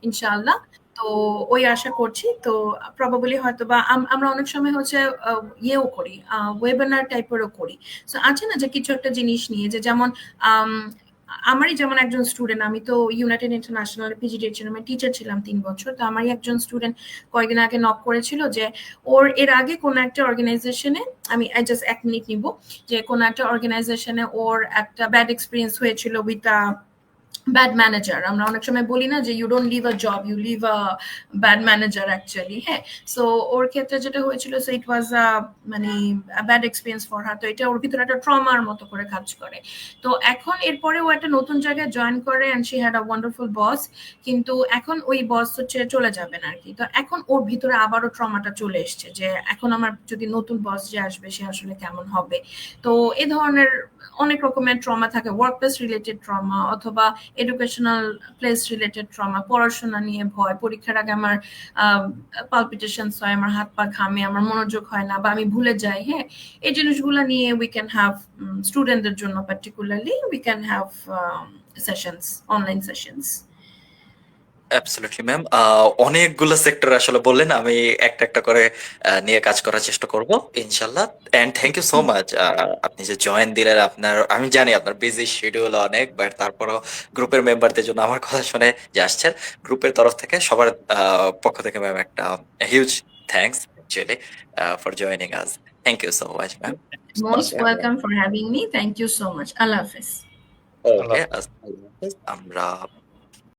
ইনশাআল্লাহ। তো ওই আশা করছি। তো প্রবাবলি হয়তো বা আমরা অনেক সময় হচ্ছে ইয়েও করি, ওয়েবিনার টাইপেরও করি। তো আছে না যে কিছু একটা জিনিস নিয়ে, যে যেমন আমারই যেমন একজন স্টুডেন্ট, আমি তো ইউনাইটেড ইন্টারন্যাশনাল পিজিডিএইচএর টিচার ছিলাম 3 বছর। তো আমারই একজন স্টুডেন্ট কয়েকদিন আগে নক করেছিল যে ওর এর আগে কোনো একটা অর্গানাইজেশনে, আমি জাস্ট 1 মিনিট নিব, যে কোনো একটা অর্গানাইজেশনে ওর একটা ব্যাড এক্সপিরিয়েন্স হয়েছিল উইথ ব্যাড ম্যানেজার। আমরা অনেক সময় বলি না যে you don't leave a job, you leave a bad manager actually. হ্যাঁ, সো ওর ক্ষেত্রে যেটা হয়েছিল, সো ইট ওয়াজ মানে ব্যাড এক্সপিরিয়েন্স ফর হার। তো এটা ওর ভিতরে একটা ট্রমার মতো করে কাজ করে। তো এখন এরপরে ও একটা নতুন জায়গায় জয়েন করে, and she had a wonderful boss, কিন্তু এখন ওই বস হচ্ছে চলে যাবেন আর কি। তো এখন ওর ভিতরে আবারও ট্রমাটা চলে এসছে, যে এখন আমার যদি নতুন বস যে আসবে সে আসলে কেমন হবে। তো এই ধরনের অনেক রকমের ট্রমা থাকে, ওয়ার্ক প্লেস রিলেটেড ট্রমা অথবা এডুকেশনাল প্লেস রিলেটেড ট্রমা, পড়াশোনা নিয়ে ভয়, পরীক্ষার আগে আমার পালপিটেশনস হয়, আমার হাত পা ঘামে, আমার মনোযোগ হয় না, বা আমি ভুলে যাই। হ্যাঁ, এই জিনিসগুলো নিয়ে উই ক্যান হ্যাভ, স্টুডেন্টদের জন্য particularly we can have sessions, online sessions. Absolutely ma'am. অনেকগুলো সেক্টর আসলে বললেন, আমি একটা একটা করে নিয়ে কাজ করার চেষ্টা করব ইনশাল্লাহ। And thank you so much, আপনি যে জয়েন দিলেন। আপনার, আমি জানি আপনার বিজি শিডিউল অনেক, বাট তারপরও গ্রুপের মেম্বারদের জন্য আমার কথা শুনে যে আসছেন, গ্রুপের তরফ থেকে সবার পক্ষ থেকে ম্যাম একটা huge thanks actually for joining us. Thank you so much ma'am. Most welcome for having me, thank you so much. আল্লাহ হাফেজ। আল্লাহ ওকে, হাফেজ। আমরা